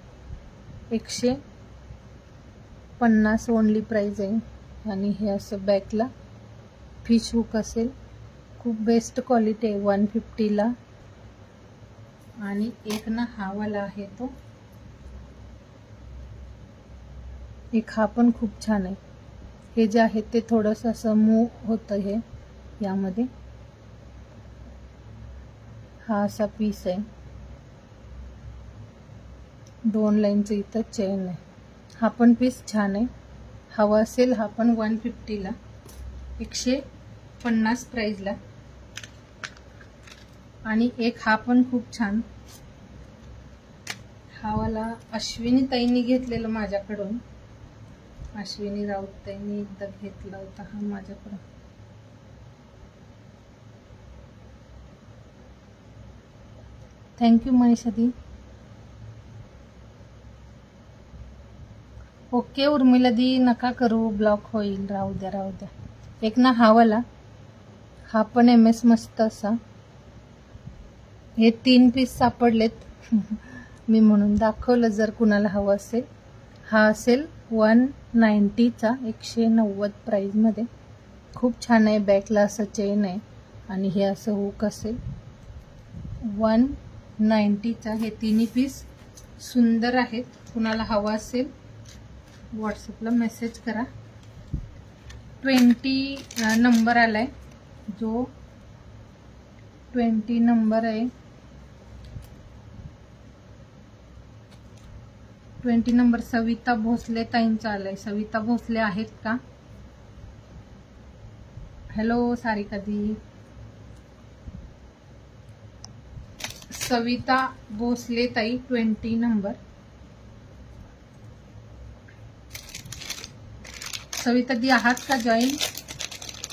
150 ओनली प्राइस आहे. आणि हे असं बॅकला फिश हुक असेल. खूप बेस्ट क्वालिटी आहे 150 ला. आणि एक ना हा वाला आहे तो, एक हा पण खूप छान आहे. हे जे आहे ते थोडंसं असं मूव होतं हे यामध्ये. हा असा पीस आहे. 2 लाईनचं इथं चेन आहे. हा पण पीस छान आहे. हवा असेल हा पण 150 ला, 150 प्राइसला. आणि एक हा पण खूप छान. हा वाला अश्विनी ताईंनी घेतलेला माझ्याकडून. अश्विनी राऊत ताईंनी एकदा घेतला होता हा माझ्याकडून. थँक्यू मनीषा दी. ओके उर्मिला दी, नका करू, ब्लॉक होईल. राहू द्या. एक ना हा वाला, हा पण MS मस्त असा. हे 3 पीस सापडलेत मी म्हणून दाखवलं, जर कुणाला हवं असेल. हा असेल 190 चा, 190 प्राइस मध्ये. खूप छान आहे. बॅकला असं चेन आहे आणि हे असं हुक असेल. 190 चा. हे 3 पीस सुंदर आहेत. कुणाला हवा असेल व्हॉट्सअपला मेसेज करा. 20 नंबर आलाय, जो 20 नंबर आहे. 20 नंबर सविता भोसले ताईंचा आलाय. सविता भोसले आहेत का? हॅलो सारिका दी. सविता भोसले ताई 20 नंबर. सविता दी आहात का जॉईन?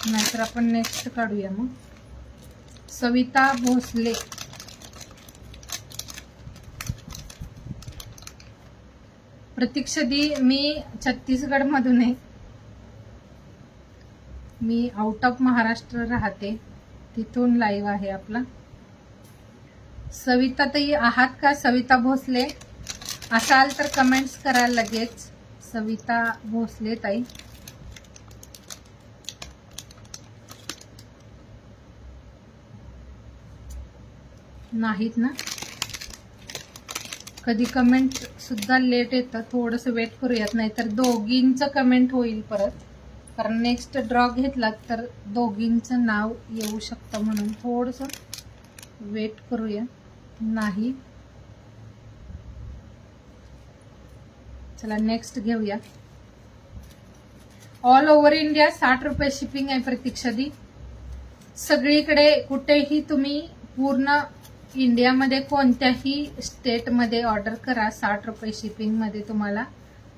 नाहीतर आपण नेक्स्ट काढूया मग. सविता भोसले. प्रतीक्षा दी, मी छत्तीसगड मधून आहे. मी आउट ऑफ महाराष्ट्र राहते, तिथून लाईव्ह आहे आपला. सविता ताई आहात का? सविता भोसले असाल तर कमेंट्स करा लगेच. सविता भोसले ताई. नाहीत ना? कधी कमेंट सुद्धा लेट येतं. थोडंसं वेट करूयात, नाहीतर दोघींचं कमेंट होईल परत. कारण नेक्स्ट ड्रॉ घेतला तर दोघींचं नाव येऊ शकतं, म्हणून थोडंसं वेट करूया. नाही, चला नेक्स्ट घेऊया. ऑल ओव्हर इंडिया 60 रुपये शिपिंग आहे प्रतीक्षा दी. सगळीकडे कुठेही तुम्ही पूर्ण इंडियामध्ये कोणत्याही स्टेटमध्ये ऑर्डर करा, 60 रुपये शिपिंग मध्ये तुम्हाला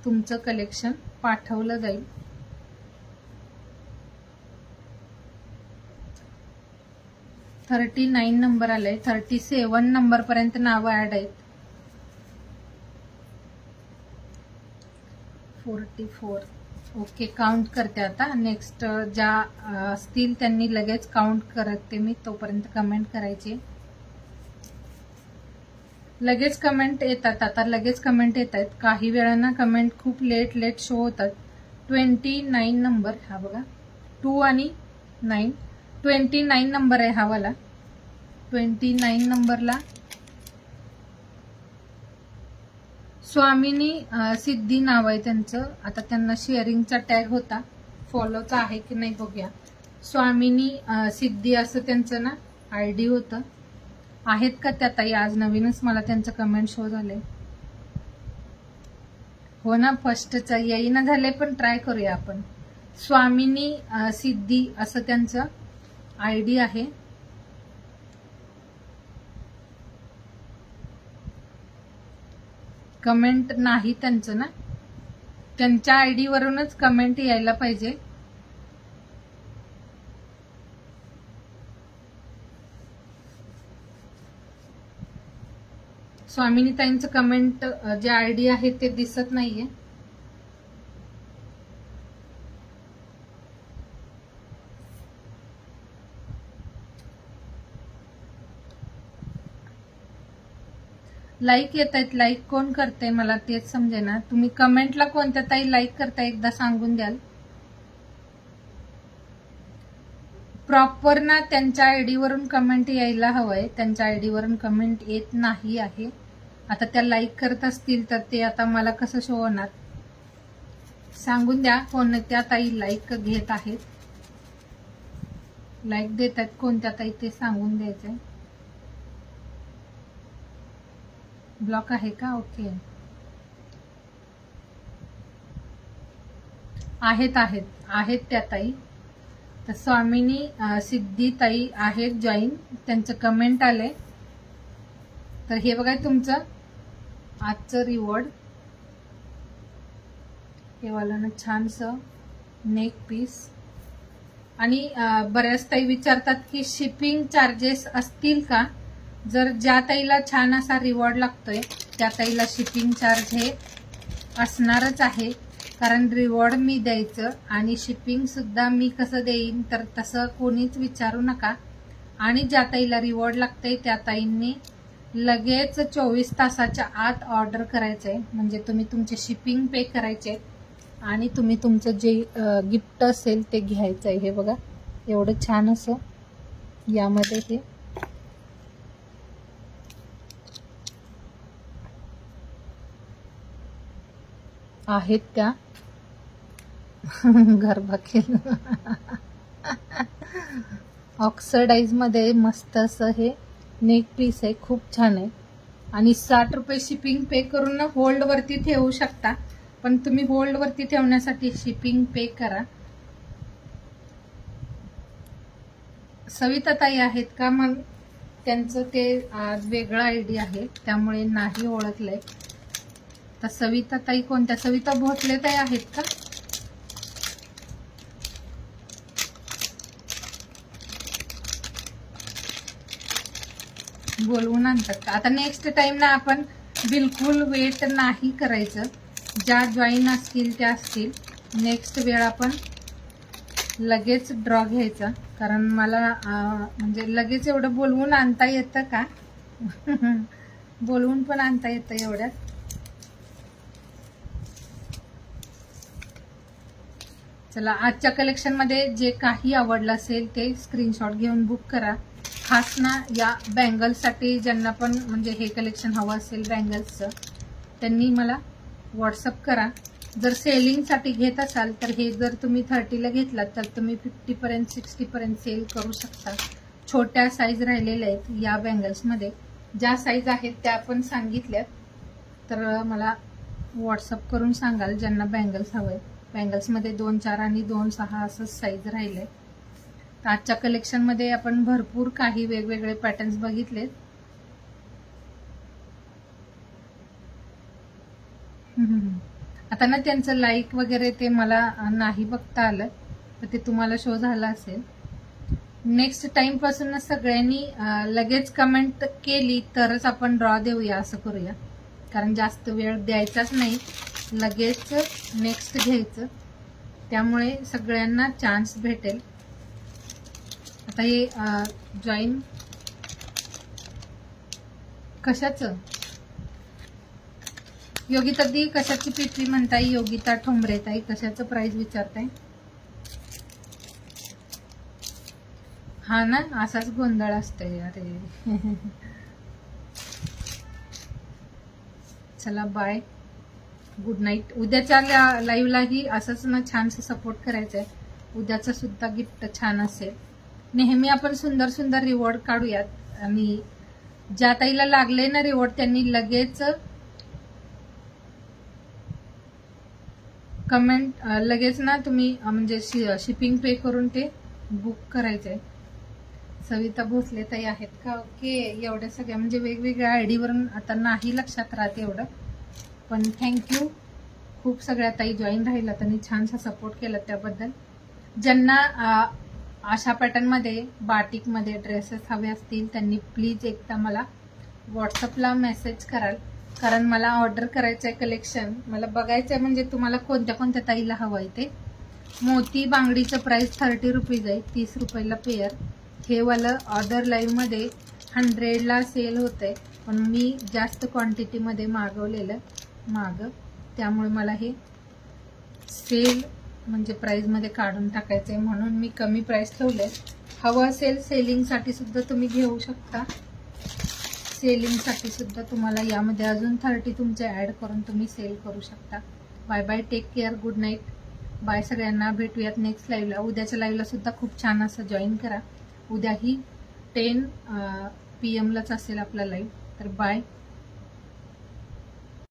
तुमचं कलेक्शन पाठवलं जाईल. $39 नंबर आलाय. 37 नंबर पर्यंत नावं ऍड आहेत. 44. ओके, काउंट करते आता. नेक्स्ट ज्या असतील त्यांनी लगेच काउंट करते मी, तोपर्यंत कमेंट करायची. लगेच कमेंट येतात, आता लगेच कमेंट येत आहेत. काही वेळांना कमेंट खूप लेट शो होतात. 29 नंबर हा बघा, 2 आणि 9. 29 नंबर आहे हा वाला. 29 नंबरला स्वामिनी सिद्धी नाव आहे त्यांचं. आता त्यांना शेअरिंगचा टॅग होता, फॉलोचा आहे की नाही बघूया. स्वामिनी सिद्धी असं त्यांचं ना ID होतं. आहेत का त्या ताई? आज नवीनच मला त्यांचं कमेंट शो झाले. हो ना, फर्स्टचा येईना झाले, पण ट्राय करूया आपण. स्वामिनी सिद्धी असं त्यांचं आयडी आहे. कमेंट नाही त्यांचं ना, त्यांच्या आयडी वरूनच कमेंट यायला पाहिजे. स्वामिनी ताईंचं कमेंट जे आयडी आहे ते दिसत नाहीये. लाईक येत आहेत, लाईक कोण करते मला तेच समजेना. तुम्ही कमेंटला कोणत्या ताई लाईक करताय एकदा सांगून द्याल. प्रॉपर ना त्यांच्या आयडी वरून कमेंट यायला हवंय, त्यांच्या आयडी वरून कमेंट येत नाही आहे. आता त्या लाईक करत असतील तर ते आता मला कसं शो होणार, सांगून द्या कोणत्या ताई लाईक घेत आहेत, लाईक देत आहेत कोणत्या ताई ते सांगून द्यायचंय. ब्लॉक आहे का? ओके, आहेत आहेत आहेत त्या ताई. तर स्वामिनी सिद्धी ताई आहेत जॉईन, त्यांचं कमेंट आलंय. तर हे बघा तुमचं आजचं रिवॉर्ड, हे वाला ना छानसं नेक पीस. आणि बऱ्याच ताई विचारतात की शिपिंग चार्जेस असतील का. जर ज्या ताईला छान असा रिवॉर्ड लागतोय त्या ताईला शिपिंग चार्ज हे असणारच आहे, कारण रिवॉर्ड मी द्यायचं आणि शिपिंग सुद्धा मी कसं देईन तर तसं कोणीच विचारू नका. आणि ज्या ताईला रिवॉर्ड लागतंय त्या ताईंनी लगेच 24 तासाच्या आत ऑर्डर करायचंय, म्हणजे तुम्ही तुमचे शिपिंग पे करायचे आणि तुम्ही तुमचं जे गिफ्ट असेल ते घ्यायचंय. हे बघा एवढं छान असं यामध्ये हे आहेत त्या गरबाखेल ऑक्सिडाइज मध्ये मस्त असं हे नेक पीस आहे, खूप छान आहे. आणि 60 रुपये शिपिंग पे करून होल्ड वरती ठेवू शकता, पण तुम्ही होल्ड वरती ठेवण्यासाठी शिपिंग पे करा. सविता ताई आहेत का? मग त्यांचं ते वेगळं आयडी आहे त्यामुळे नाही ओळखलंय. तर सविता ताई कोणत्या? सविता भोसले ताई आहेत का? बोलवून आणतात. आता नेक्स्ट टाइम ना आपण बिलकुल वेट नाही करायचं, ज्या जॉईन असतील त्या असतील. नेक्स्ट वेळ आपण लगेच ड्रॉ घ्यायचा, कारण मला म्हणजे लगेच एवढं बोलवून आणता येतं का? बोलवून पण आणता येतं एवढ्यात. चला, आजच्या कलेक्शन मध्ये जे काही आवडलं असेल ते स्क्रीनशॉट घेऊन बुक करा. खास ना या बँगल्ससाठी ज्यांना पण म्हणजे हे कलेक्शन हवं असेल बँगल्सचं, त्यांनी मला व्हॉट्सअप करा. जर सेलिंगसाठी घेत असाल तर हे जर तुम्ही 30ला घेतलात तर तुम्ही 50% 60% सेल करू शकता. छोट्या साईज राहिलेल्या आहेत या बँगल्समध्ये, ज्या साईज आहेत त्या पण सांगितल्यात, तर मला व्हॉट्सअप करून सांगाल ज्यांना बँगल्स हवंय. बँगल्समध्ये 2, 4 आणि 2, 6 असं साईज राहिले. आजच्या कलेक्शन मध्ये आपण भरपूर काही वेगवेगळे पॅटर्न्स बघितलेत. आता ना त्यांचं लाईक वगैरे ते मला नाही बघता आलं, तर ते तुम्हाला शो झाला असेल. नेक्स्ट टाइम पासून सगळ्यांनी लगेच कमेंट केली तरच आपण ड्रॉ देऊया, असं करूया. कारण जास्त वेळ द्यायचाच नाही, लगेच नेक्स्ट घ्यायचं, त्यामुळे सगळ्यांना चान्स भेटेल. आता हे जॉईन कशाचं? योगिता दी कशाची पिशवी म्हणताय? योगिता ठोंबरे ताई कशाचं प्राइस विचारताय? हा ना, असाच गोंधळ असतोय. अरे चला, बाय, गुड नाईट. उद्याच्या लाईव्हलाही असंच ना छानसं सपोर्ट करायचंय. उद्याचं सुद्धा गिफ्ट छान असेल. नेहमी आपण सुंदर सुंदर रिवॉर्ड काढूयात. आणि ज्या ताईला लागले ना रिवॉर्ड त्यांनी लगेच कमेंट लगेच ना तुम्ही म्हणजे शिपिंग पे करून ते बुक करायचंय. सविता भोसले ताई आहेत का? ओके. एवढ्या सगळ्या म्हणजे वेगवेगळ्या आयडीवरून आता नाही लक्षात राहत एवढं, पण थँक्यू. खूप सगळ्या ताई जॉईन राहिलात आणि छानसा सपोर्ट केला त्याबद्दल. ज्यांना अशा पॅटर्नमध्ये बाटिकमध्ये ड्रेसेस हवे असतील त्यांनी प्लीज एकदा मला व्हॉट्सअपला मेसेज कराल, कारण मला ऑर्डर करायचं आहे कलेक्शन. मला बघायचं आहे म्हणजे तुम्हाला कोणत्या कोणत्या ताईला हवं आहे ते. मोती बांगडीचं प्राइस 30 रुपीज आहे, 30 रुपयाला पेअर. हे वालं ऑर्डर लाईव्हमध्ये 100ला सेल होतंय, पण मी जास्त क्वांटिटीमध्ये मागवलेलं त्यामुळे मला हे सेल म्हणजे प्राइसमध्ये काढून टाकायचं आहे, म्हणून मी कमी प्राइस ठेवले. हवं असेल सेलिंगसाठी सुद्धा तुम्ही घेऊ शकता. सेलिंगसाठी सुद्धा तुम्हाला यामध्ये अजून 30 तुमचे ॲड करून तुम्ही सेल करू शकता. Bye bye, take care, good night. Bye सगळ्यांना. भेटूयात नेक्स्ट लाईव्हला. उद्याच्या लाईव्हला सुद्धा खूप छान असं जॉईन करा. उद्याही 10 PM लाच असेल आपला लाईव्ह. तर बाय.